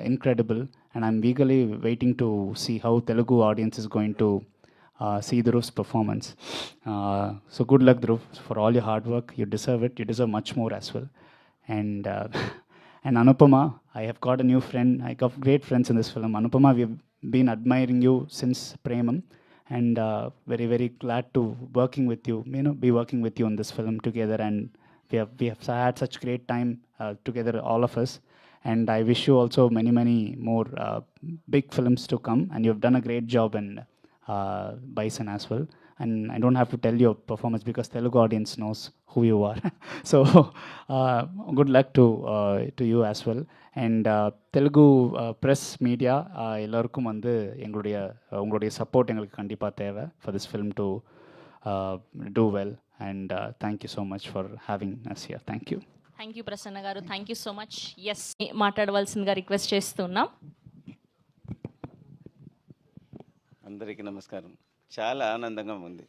incredible, and I'm eagerly waiting to see how Telugu audience is going to see Dhruv's performance. So good luck, Dhruv, for all your hard work. You deserve it. You deserve much more as well. And Anupama, I have got a new friend. I got great friends in this film. Anupama, we've been admiring you since Premam, and very very glad to be working with you in this film together. And we have had such great time together, all of us. And I wish you also many more big films to come. And you've done a great job in Bison as well. And I don't have to tell your performance because Telugu audience knows who you are. So good luck to you as well. And Telugu press media எல்லாருக்கும் வந்து உங்களுடைய support எங்களுக்கு கண்டிப்பாக தேவை for this film to do well. And thank you so much for having us here. Thank you. Thank you Prasanna garu. Thank you so much. Yes, మాట్లాడవలసిందిగా request చేస్తున్నాం. అందరికీ నమస్కారం. చాలా ఆనందంగా ఉంది.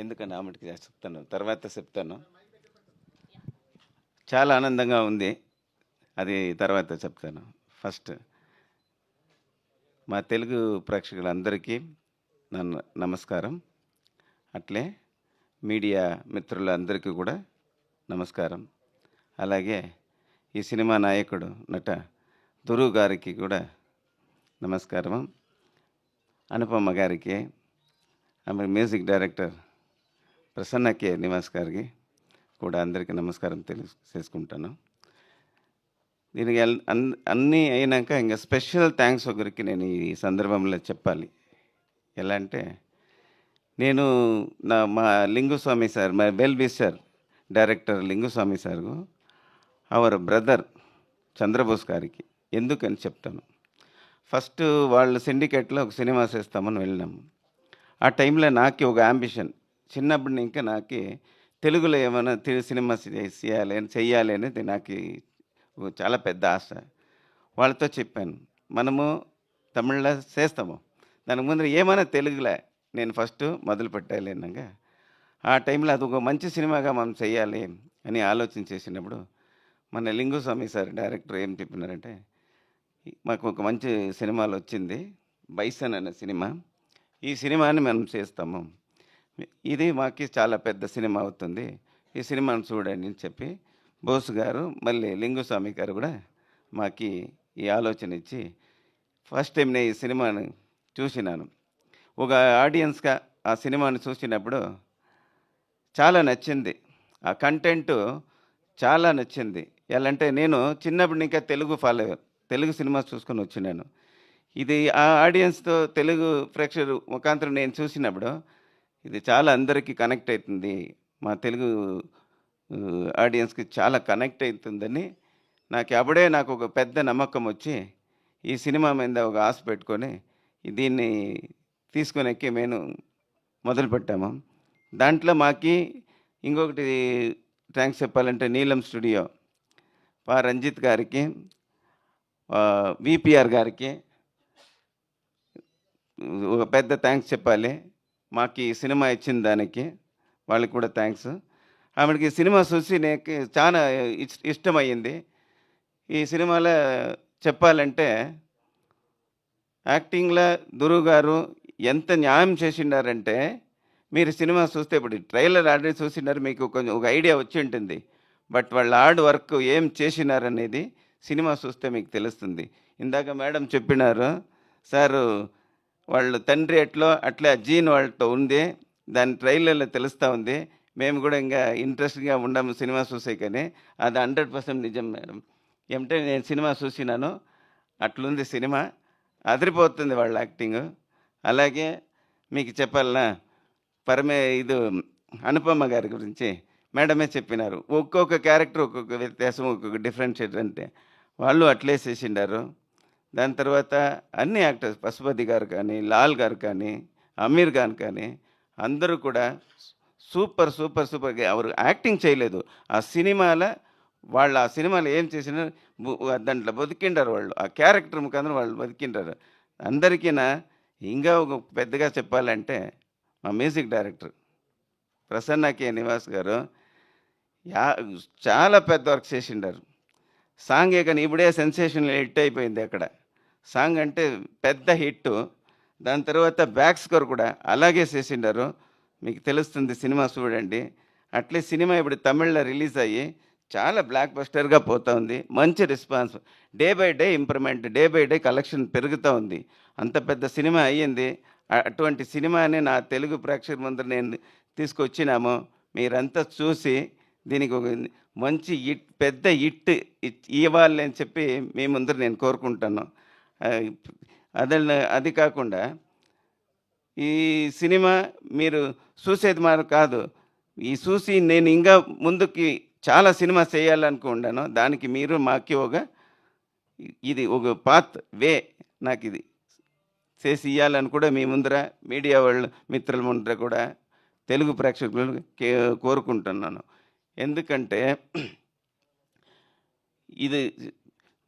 ఎందుకని ఆమెకి చెప్తాను. చాలా ఆనందంగా ఉంది, అది తర్వాత చెప్తాను. ఫస్ట్ మా తెలుగు ప్రేక్షకులందరికీ నమస్కారం. అట్లే మీడియా మిత్రులందరికీ కూడా నమస్కారం. అలాగే ఈ సినిమా నాయకుడు నట ధృవ్ గారికి కూడా నమస్కారం. అనుపమ గారికి, ఆమె మ్యూజిక్ డైరెక్టర్ ప్రసన్న కే నివాస్ గారికి కూడా అందరికీ నమస్కారం చేసుకుంటాను. దీనికి అన్నీ అయినాక ఇంకా స్పెషల్ థ్యాంక్స్ ఒకరికి నేను ఈ సందర్భంలో చెప్పాలి. ఎలా అంటే నేను మా లింగుస్వామి సార్, మా well wisher director Lingusamy sir our brother Chandrabose గారికి ఎందుకని చెప్తాను. ఫస్ట్ వాళ్ళు సిండికేట్లో ఒక సినిమా చేస్తామని వెళ్ళినాము. ఆ టైంలో నాకు ఒక అంబిషన్, చిన్నప్పటి ఇంకా నాకు తెలుగులో ఏమైనా సినిమా చెయ్యాలి అనేది నాకు చాలా పెద్ద ఆశ. వాళ్ళతో చెప్పాను, మనము తమిళ్లో చేస్తాము, దానికి ముందు ఏమైనా తెలుగులో నేను ఫస్ట్ మొదలు పెట్టాలి అన్నాక ఆ టైంలో అది ఒక మంచి సినిమాగా మనం చెయ్యాలి అని ఆలోచన చేసినప్పుడు మన లింగుస్వామి సార్ డైరెక్టర్ ఏం చెప్పినారంటే, మాకు ఒక మంచి సినిమాలు వచ్చింది, బైసన్ అనే సినిమా, ఈ సినిమాని మనం చేస్తాము, ఇది మాకు చాలా పెద్ద సినిమా అవుతుంది, ఈ సినిమాను చూడండి అని చెప్పి బోస్ గారు మళ్ళీ లింగుస్వామి గారు కూడా మాకు ఈ ఆలోచన ఇచ్చి ఫస్ట్ టైం నేను ఈ సినిమాను చూసినాను. ఒక ఆడియన్స్గా ఆ సినిమాను చూసినప్పుడు చాలా నచ్చింది, ఆ కంటెంట్ చాలా నచ్చింది. ఎలా అంటే నేను చిన్నప్పుడు ఇంకా తెలుగు సినిమా చూసుకొని వచ్చినాను. ఇది ఆ ఆడియన్స్తో తెలుగు ప్రేక్షకులు ముఖాంతరం నేను చూసినప్పుడు ఇది చాలా అందరికీ కనెక్ట్ అవుతుంది, మా తెలుగు ఆడియన్స్కి చాలా కనెక్ట్ అవుతుందని నాకు ఒక పెద్ద నమ్మకం వచ్చి ఈ సినిమా మీద ఒక ఆశ పెట్టుకొని దీన్ని తీసుకొని మేము మొదలుపెట్టాము. దాంట్లో మాకి ఇంకొకటి థ్యాంక్స్ చెప్పాలంటే నీలం స్టూడియో రంజిత్ గారికి, విపిఆర్ గారికి ఒక పెద్ద థ్యాంక్స్ చెప్పాలి. మాకు ఈ సినిమా ఇచ్చిన దానికి వాళ్ళకి కూడా థ్యాంక్స్. ఆవిడకి సినిమా చూసి నాకు చాలా ఇష్టమయ్యింది. ఈ సినిమాలో చెప్పాలంటే యాక్టింగ్లో ధ్రువ్ గారు ఎంత న్యాయం చేసిండారంటే, మీరు సినిమా చూస్తే ఇప్పుడు ట్రైలర్ ఆల్రెడీ చూసినారు, మీకు కొంచెం ఒక ఐడియా వచ్చి ఉంటుంది. బట్ వాళ్ళ హార్డ్ వర్క్ ఏం చేసినారనేది సినిమా చూస్తే మీకు తెలుస్తుంది. ఇందాక మేడం చెప్పినారు, సారు వాళ్ళు తండ్రి ఎట్లో అట్లా జీన్ వాళ్ళతో ఉంది, దాని ట్రైలర్లో తెలుస్తూ ఉంది. మేము కూడా ఇంకా ఇంట్రెస్ట్గా ఉండము సినిమా చూసే, కానీ అది 100% నిజం మేడం. ఏమంటే నేను సినిమా చూసినాను, అట్లుంది సినిమా, అదిరిపోతుంది వాళ్ళ యాక్టింగ్. అలాగే మీకు చెప్పాలన్నా ఇది అనుపమ గారి గురించి మేడమే చెప్పినారు. ఒక్కొక్క క్యారెక్టర్ ఒక్కొక్క వ్యత్యాసం, ఒక్కొక్క డిఫరెన్షియేట్ అంటే వాళ్ళు అట్లే చేసిండారు. దాని తర్వాత అన్ని యాక్టర్స్, పశుపతి గారు కానీ, లాల్ గారు కానీ, అమీర్ ఖాన్ కానీ అందరూ కూడా సూపర్ సూపర్ సూపర్గా ఎవరు యాక్టింగ్ చేయలేదు. ఆ సినిమాలో ఏం చేసినా దాంట్లో బతికిండారు వాళ్ళు, ఆ క్యారెక్టర్ ముఖాంతరం వాళ్ళు బతికిండారు. అందరికీనా ఇంకా ఒక పెద్దగా చెప్పాలంటే మా మ్యూజిక్ డైరెక్టర్ ప్రసన్న కే నివాస్ గారు చాలా పెద్ద వర్క్ చేసిండారు. సాంగే కానీ ఇప్పుడే సెన్సేషనల్ హిట్ అయిపోయింది అక్కడ. సాంగ్ అంటే పెద్ద హిట్. దాని తర్వాత బ్యాక్ స్కోర్ కూడా అలాగే చేసిండారు. మీకు తెలుస్తుంది, సినిమా చూడండి. అట్లే సినిమా ఇప్పుడు తమిళ్లో రిలీజ్ అయ్యి చాలా బ్లాక్ బస్టర్గా పోతూ ఉంది. మంచి response, day by day improvement, day by day collection పెరుగుతూ ఉంది. అంత పెద్ద సినిమా అయ్యింది. అటువంటి సినిమాని నా తెలుగు ప్రేక్షకుల ముందర నేను తీసుకొచ్చినాము. మీరంతా చూసి దీనికి ఒక మంచి పెద్ద హిట్ ఇవ్వాలి అని చెప్పి మీ ముందర నేను కోరుకుంటాను. అది కాకుండా ఈ సినిమా మీరు చూసేది మాత్రం కాదు, ఈ చూసి నేను ఇంకా ముందుకి చాలా సినిమా చేయాలనుకున్నాను. దానికి మీరు మాకు ఇది ఒక పాత్ వే నాకు ఇది చేసి ఇవ్వాలని కూడా మీ ముందర మీడియా వాళ్ళ మిత్రుల ముందర కూడా తెలుగు ప్రేక్షకులు కోరుకుంటున్నాను. ఎందుకంటే ఇది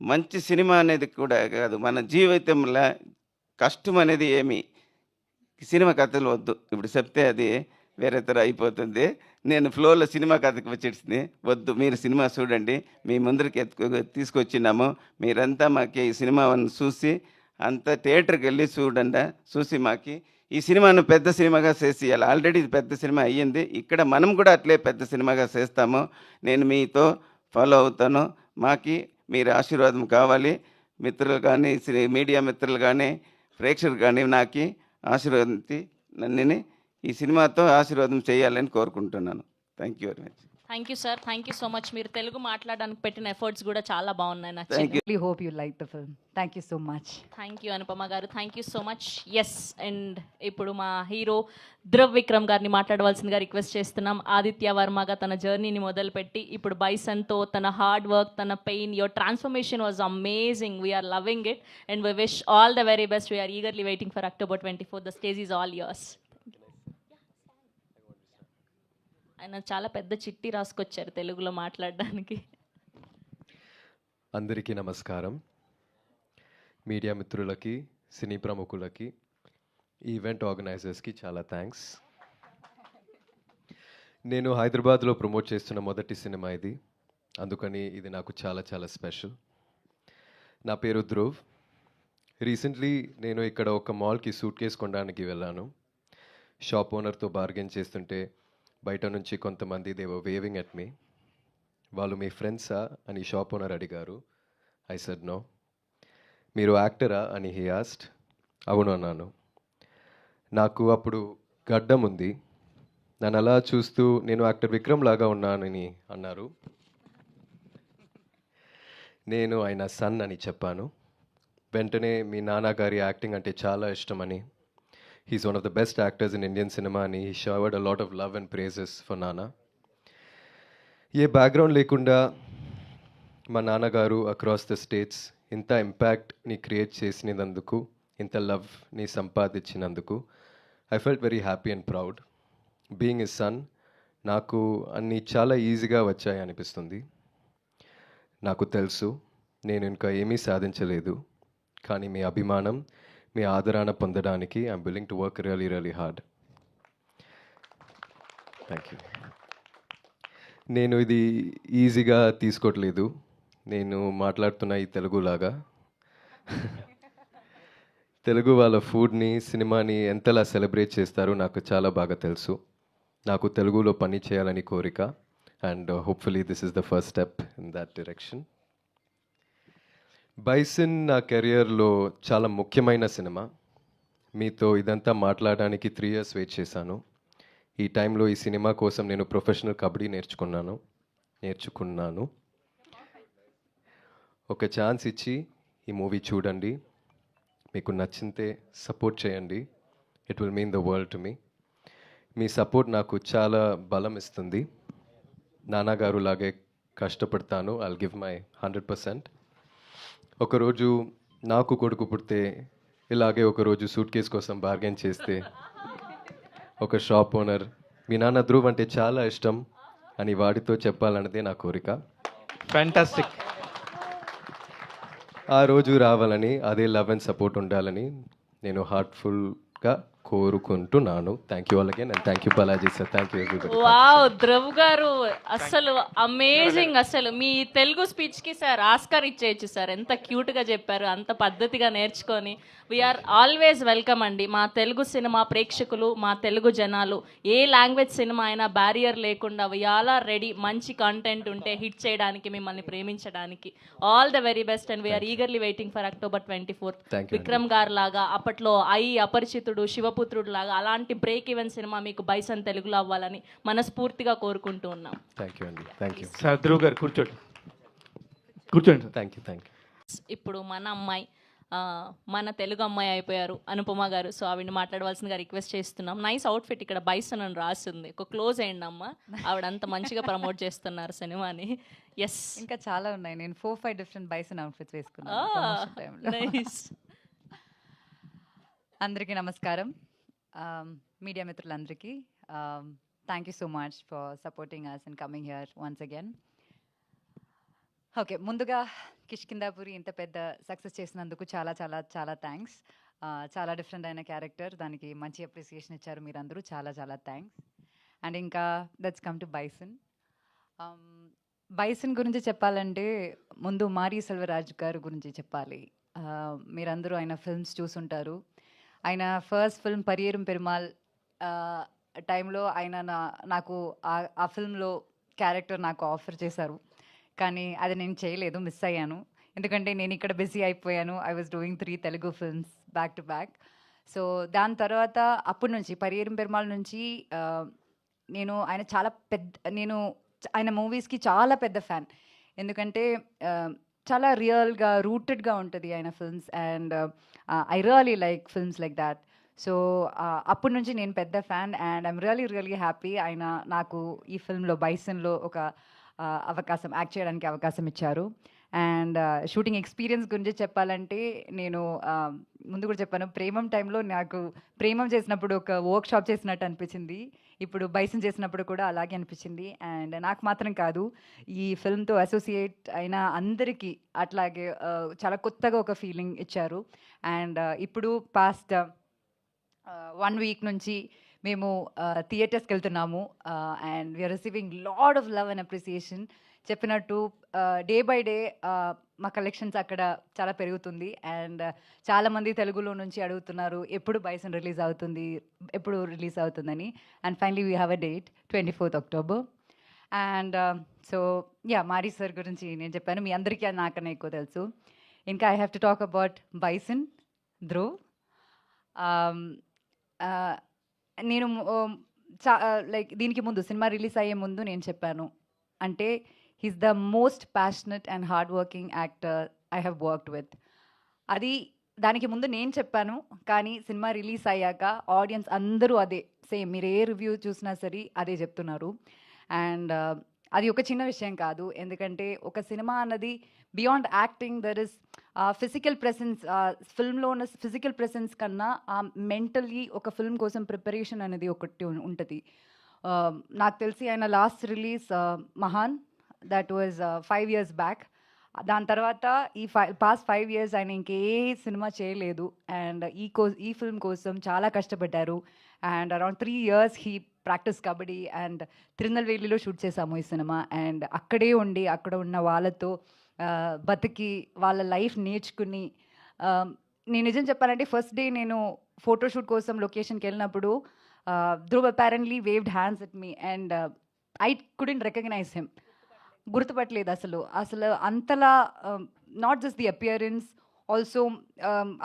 మంచి సినిమా అనేది కూడా కాదు, మన జీవితంలో కష్టం అనేది ఏమి సినిమా కథలు వద్దు. ఇప్పుడు చెప్తే అది వేరే తర అయిపోతుంది. నేను ఫ్లోలో సినిమా కథకు వచ్చేసింది వద్దు, మీరు సినిమా చూడండి. మీ ముందరికి తీసుకొచ్చినాము. మీరంతా మాకు ఈ సినిమాను చూసి అంత థియేటర్కి వెళ్ళి చూడండి, చూసి మాకు ఈ సినిమాను పెద్ద సినిమాగా చేసి ఆల్రెడీ ఇది పెద్ద సినిమా అయ్యింది. ఇక్కడ మనం కూడా అట్లే పెద్ద సినిమాగా చేస్తాము. నేను మీతో ఫాలో అవుతాను. మాకు మీరు ఆశీర్వాదం కావాలి. మిత్రులు కానీ, మీడియా మిత్రులు కానీ, ప్రేక్షకులు కానీ నాకు ఆశీర్వాదించి నన్ను ఈ సినిమాతో ఆశీర్వాదం చేయాలని కోరుకుంటున్నాను. Thank you very much. Thank you sir, thank you so much. మీరు తెలుగు మాట్లాడడానికి పెట్టిన ఎఫర్ట్స్ కూడా చాలా బాగున్నాయి, Thank నచ్చింది. Really hope you like the film. Thank you so much. Thank you Anupama గారు, thank you so much. Yes, and ఇప్పుడు మా హీరో ధ్రువ్ విక్రమ్ గారిని మాట్లాడవలసిందిగా రిక్వెస్ట్ చేస్తున్నాం. ఆదిత్య వర్మగా తన జర్నీని మొదలుపెట్టి ఇప్పుడు బైసన్తో తన హార్డ్ వర్క్, తన pain, your transformation was amazing. We're loving it and we wish all the very best. We're eagerly waiting for October 24. The stage is all yours. ఆయన చాలా పెద్ద చిట్టి రాసుకొచ్చారు తెలుగులో మాట్లాడడానికి. అందరికీ నమస్కారం. మీడియా మిత్రులకి, సినీ ప్రముఖులకి, ఈవెంట్ ఆర్గనైజర్స్కి చాలా థ్యాంక్స్. నేను హైదరాబాద్లో ప్రమోట్ చేస్తున్న మొదటి సినిమా ఇది, అందుకని ఇది నాకు చాలా చాలా స్పెషల్. నా పేరు ధ్రువ్. రీసెంట్లీ నేను ఇక్కడ ఒక మాల్కి సూట్ కేస్ కొనడానికి వెళ్ళాను. షాప్ ఓనర్తో బార్గెన్ చేస్తుంటే బయట నుంచి కొంతమంది they were waving at me. వాళ్ళు మీ ఫ్రెండ్సా అని షాప్ ఓనర్ అడిగారు. I said no. మీరు యాక్టరా అని హీ ఆస్క్డ్. అవును అన్నాను. నాకు అప్పుడు గడ్డం ఉంది. నన్ను అలా చూస్తూ నేను యాక్టర్ విక్రమ్ లాగా ఉన్నానని అన్నారు. నేను ఆయన సన్ అని చెప్పాను. వెంటనే మీ నాన్నగారి యాక్టింగ్ అంటే చాలా ఇష్టమని, he's one of the best actors in Indian cinema and he showered a lot of love and praises for Nana. A background లేకుండా మా నాన్నగారు అక్రాస్ ద స్టేట్స్ ఇంత ఇంపాక్ట్ని క్రియేట్ చేసినందుకు, ఇంత లవ్ని సంపాదించినందుకు I felt very happy and proud. Being a son నాకు అన్నీ చాలా ఈజీగా వచ్చాయి అనిపిస్తుంది. నాకు తెలుసు నేను ఇంకా ఏమీ సాధించలేదు, కానీ మీ అభిమానం, మీ ఆదరణ పొందడానికి I'm willing to work really really hard. Thank you. నేను ఇది ఈజీగా తీసుకోవట్లేదు. నేను మాట్లాడుతున్న ఈ తెలుగులాగా తెలుగు వాళ్ళ ఫుడ్ని, సినిమాని ఎంతలా సెలబ్రేట్ చేస్తారో నాకు చాలా బాగా తెలుసు. నాకు తెలుగులో పని చేయాలని కోరిక, and hopefully this is the first step in that direction. Bison నా కెరియర్లో చాలా ముఖ్యమైన సినిమా. మీతో ఇదంతా మాట్లాడడానికి 3 years వెయిట్ చేశాను. ఈ టైంలో ఈ సినిమా కోసం నేను ప్రొఫెషనల్ కబడ్డీ నేర్చుకున్నాను. ఒక ఛాన్స్ ఇచ్చి ఈ మూవీ చూడండి. మీకు నచ్చితే సపోర్ట్ చేయండి. It will mean the world to me. Me support నాకు చాలా బలం ఇస్తుంది. నాన్నగారు లాగే కష్టపడతాను. I'll give my 100%. ఒకరోజు నాకు కొడుకు పుడితే ఇలాగే ఒకరోజు సూట్ కేస్ కోసం బార్గెన్ చేస్తే ఒక షాప్ ఓనర్ మీ నాన్న ధ్రువ్ అంటే చాలా ఇష్టం అని వాడితో చెప్పాలన్నదే నా కోరిక. ఫ్యాంటాస్టిక్. ఆ రోజు రావాలని, అదే లవ్ అండ్ సపోర్ట్ ఉండాలని నేను హార్ట్ఫుల్గా కోరుకుంటున్నాను. Thank you all again and thank you Balaji sir. Thank you everybody. Wow, Dhruv గారు అసలు అమేజింగ్. అసలు మీ తెలుగు స్పీచ్కి సార్ ఆస్కార్ ఇచ్చేయచ్చు సార్. ఎంత క్యూట్గా చెప్పారు, అంత పద్ధతిగా నేర్చుకొని. వీఆర్ ఆల్వేస్ వెల్కమ్ అండి. మా తెలుగు సినిమా ప్రేక్షకులు, మా తెలుగు జనాలు, ఏ లాంగ్వేజ్ సినిమా అయినా బ్యారియర్ లేకుండా వీఆర్ ఆర్ రెడీ. మంచి కంటెంట్ ఉంటే హిట్ చేయడానికి, మిమ్మల్ని ప్రేమించడానికి. All the very best and we are eagerly waiting for October 24th. Vikram గారు లాగా, అప్పట్లో అపరిచితుడు, శివపుత్రుడు లాగా అలాంటి బ్రేక్ ఈవెన్ సినిమా మీకు బైసన్ తెలుగులో అవ్వాలని మనస్ఫూర్తిగా కోరుకుంటూ ఉన్నాం. థ్యాంక్ యూ అండి. Thank you sir. ధ్రువ్ గారు కూర్చోండి. కూర్చోండి. Thank you. ఇప్పుడు మన అమ్మాయి, మన తెలుగు అమ్మాయి అయిపోయారు అనుపమ గారు. సో ఆవిడ మాట్లాడవలసిందిగా రిక్వెస్ట్ చేస్తున్నాం. నైస్ అవుట్ఫిట్, ఇక్కడ బైసన్ అని రాసింది. ఒక క్లోజ్ అయ్యండి అమ్మ. ఆవిడ అంత మంచిగా ప్రమోట్ చేస్తున్నారు సినిమాని. ఎస్, ఇంకా చాలా ఉన్నాయి. నేను 4-5 డిఫరెంట్ బైసన్ అవుట్ఫిట్స్ వేసుకున్నాను. అందరికీ నమస్కారం. మీడియా మిత్రులందరికీ thank you so much for supporting us and coming here once again. Okay, ముందుగా కిష్కిందాపురి ఇంత పెద్ద సక్సెస్ చేసినందుకు చాలా చాలా చాలా థ్యాంక్స్. చాలా డిఫరెంట్ అయిన క్యారెక్టర్, దానికి మంచి అప్రిసియేషన్ ఇచ్చారు మీరందరూ. చాలా చాలా థ్యాంక్స్. అండ్ ఇంకా let's come to bison. Bison గురించి చెప్పాలంటే ముందు మారీ సెల్వరాజ్ గారు గురించి చెప్పాలి. మీరందరూ ఆయన ఫిల్మ్స్ చూసుంటారు. ఆయన ఫస్ట్ ఫిల్మ్ పరియేరం పెరుమాల్ టైంలో ఆయన నాకు ఆ ఫిల్మ్లో క్యారెక్టర్ నాకు ఆఫర్ చేశారు. కానీ అది నేను చేయలేదు, మిస్ అయ్యాను. ఎందుకంటే నేను ఇక్కడ బిజీ అయిపోయాను. I was doing 3 Telugu films back to back. So దాని తర్వాత అప్పటి నుంచి పరియేరం పెరుమాల్ నుంచి నేను ఆయన మూవీస్కి చాలా పెద్ద ఫ్యాన్. ఎందుకంటే చాలా రియల్గా రూటెడ్గా ఉంటుంది ఆయన films. And I really like films like that. So అప్పటి నుంచి నేను పెద్ద fan. And I'm really happy ఆయన నాకు ఈ ఫిల్మ్లో బైసన్లో ఒక అవకాశం, యాక్ట్ చేయడానికి అవకాశం ఇచ్చారు. అండ్ షూటింగ్ ఎక్స్పీరియన్స్ గురించి చెప్పాలంటే నేను ముందు కూడా చెప్పాను, ప్రేమం టైంలో నాకు ప్రేమం చేసినప్పుడు ఒక వర్క్ షాప్ చేసినట్టు అనిపించింది. ఇప్పుడు బైసన్ చేసినప్పుడు కూడా అలాగే అనిపించింది. అండ్ నాకు మాత్రం కాదు, ఈ ఫిల్మ్తో అసోసియేట్ అయిన అందరికీ అట్లాగే చాలా కొత్తగా ఒక ఫీలింగ్ ఇచ్చారు. అండ్ ఇప్పుడు పాస్ట్ 1 week నుంచి మేము థియేటర్స్కి వెళ్తున్నాము. And we're receiving lot of love and appreciation. చెప్పినట్టు డే బై డే మా కలెక్షన్స్ అక్కడ చాలా పెరుగుతుంది. అండ్ చాలామంది తెలుగులో నుంచి అడుగుతున్నారు ఎప్పుడు బైసన్ రిలీజ్ అవుతుందని. And finally we have a date 24th October. And so Mari sir గురించి నేను చెప్పాను, మీ అందరికీ అది నాకన్నా ఎక్కువ తెలుసు. ఇంకా I have to talk about bison Dhruv. నేను లైక్ దీనికి ముందు సినిమా రిలీజ్ అయ్యే ముందు నేను చెప్పాను, అంటే he's the most passionate and hard working actor I have worked with. దానికి ముందు నేను చెప్పాను, కానీ సినిమా రిలీజ్ అయ్యాక ఆడియన్స్ అందరూ అదే సేమ్, మీరు ఏ రివ్యూ చూసినా సరే అదే చెప్తున్నారు. అండ్ అది ఒక చిన్న విషయం కాదు, ఎందుకంటే ఒక సినిమా అన్నది beyond acting there is physical presence. ఫిల్మ్లో ఉన్న ఫిజికల్ ప్రెసెన్స్ కన్నా మెంటల్లీ ఒక ఫిల్మ్ కోసం ప్రిపరేషన్ అనేది ఒకటి ఉంటుంది. నాకు తెలిసి ఆయన last release Mahaan, that was 5 years back. దాని తర్వాత ఈ పాస్ట్ 5 years ఆయన ఇంకే సినిమా చేయలేదు. అండ్ ఈ ఫిల్మ్ కోసం చాలా కష్టపడ్డారు. And around 3 years he practice kabaddi and తిరునల్వేలిలో షూట్ చేసాము ఈ సినిమా. అండ్ అక్కడే ఉండి అక్కడ ఉన్న వాళ్ళతో బతికి వాళ్ళ లైఫ్ నేర్చుకుని, నేను నిజం చెప్పాలంటే ఫస్ట్ డే నేను ఫోటోషూట్ కోసం లొకేషన్కి వెళ్ళినప్పుడు Dhruv apparently waved hands at me and I couldn't recognise him. గుర్తుపట్టలేదు అసలు అంతలా not just the appearance, also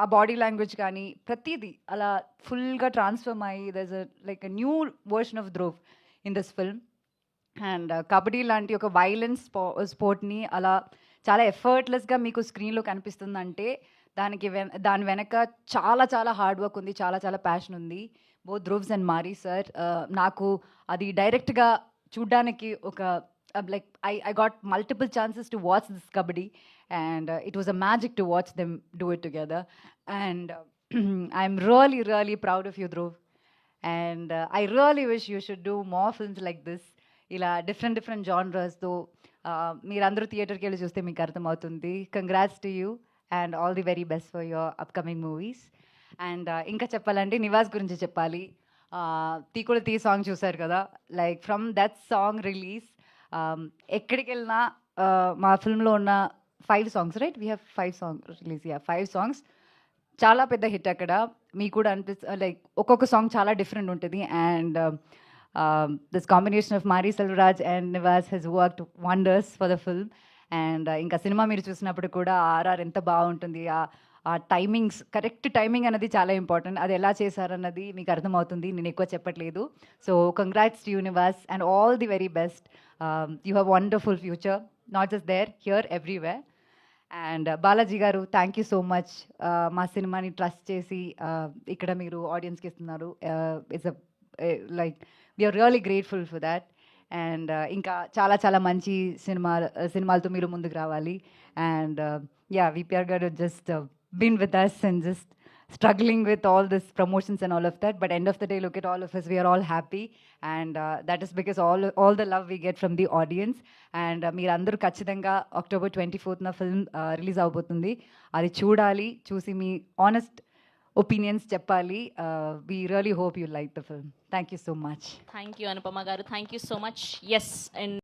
ఆ బాడీ లాంగ్వేజ్ కానీ ప్రతిదీ అలా ఫుల్గా ట్రాన్స్ఫర్మ్ అయ్యి there's like a new version of Dhruv in this film. And kabaddi లాంటి ఒక వైలెన్స్ స్పోర్ట్ని అలా చాలా ఎఫర్ట్లెస్గా మీకు స్క్రీన్లో కనిపిస్తుందంటే దాని వెనక చాలా చాలా హార్డ్ వర్క్ ఉంది, చాలా చాలా ప్యాషన్ ఉంది. Both Dhruv's and Mari sir. నాకు అది డైరెక్ట్గా చూడ్డానికి ఒక like I got multiple chances to watch this kabaddi and it was a magic to watch them do it together. And I'm really really proud of you, Dhruv, and I really wish you should do more films like this, ila different genres. Though meerandaru theater ki velli chuste meeku artham avutundi. Congrats to you and all the very best for your upcoming movies. And inka cheppalante Nivas gurinchi cheppali. తీకుడు తీ song చూసారు కదా, like from that song release ఎక్కడికి వెళ్ళినా మా ఫిల్మ్లో ఉన్న 5 songs, right, we have 5 songs release, 5 songs చాలా పెద్ద hit అక్కడ. మీకు కూడా లైక్ ఒక్కొక్క సాంగ్ చాలా డిఫరెంట్ ఉంటుంది. And this combination of Mari Selvaraj and Nivas he's worked wonders for the film. And ఇంకా సినిమా మీరు చూసినప్పుడు కూడా ఆర్ఆర్ ఎంత బాగుంటుంది, ఆ టైమింగ్స్, కరెక్ట్ టైమింగ్ అనేది చాలా ఇంపార్టెంట్. అది ఎలా చేశారన్నది మీకు అర్థమవుతుంది, నేను ఎక్కువ చెప్పట్లేదు. So congrats to universe and all the very best. You have wonderful future, not just there, here, everywhere. And Balaji garu, thank you so much. మా సినిమాని ట్రస్ట్ చేసి ఇక్కడ మీరు ఆడియన్స్కి ఇస్తున్నారు. It's like we're really grateful for that. And ఇంకా చాలా చాలా మంచి సినిమాలతో మీరు ముందుకు రావాలి. And VPR garu just been with us and just struggling with all this promotions and all of that, but end of the day, look at all of us, we are all happy. And that is because all the love we get from the audience. And meer andaru kachithanga October 24th na film release avbotundi, adi చూడాలి, చూసి మీ honest opinions చెప్పాలి. We really hope you like the film. Thank you so much. Thank you Anupama garu, thank you so much. Yes, and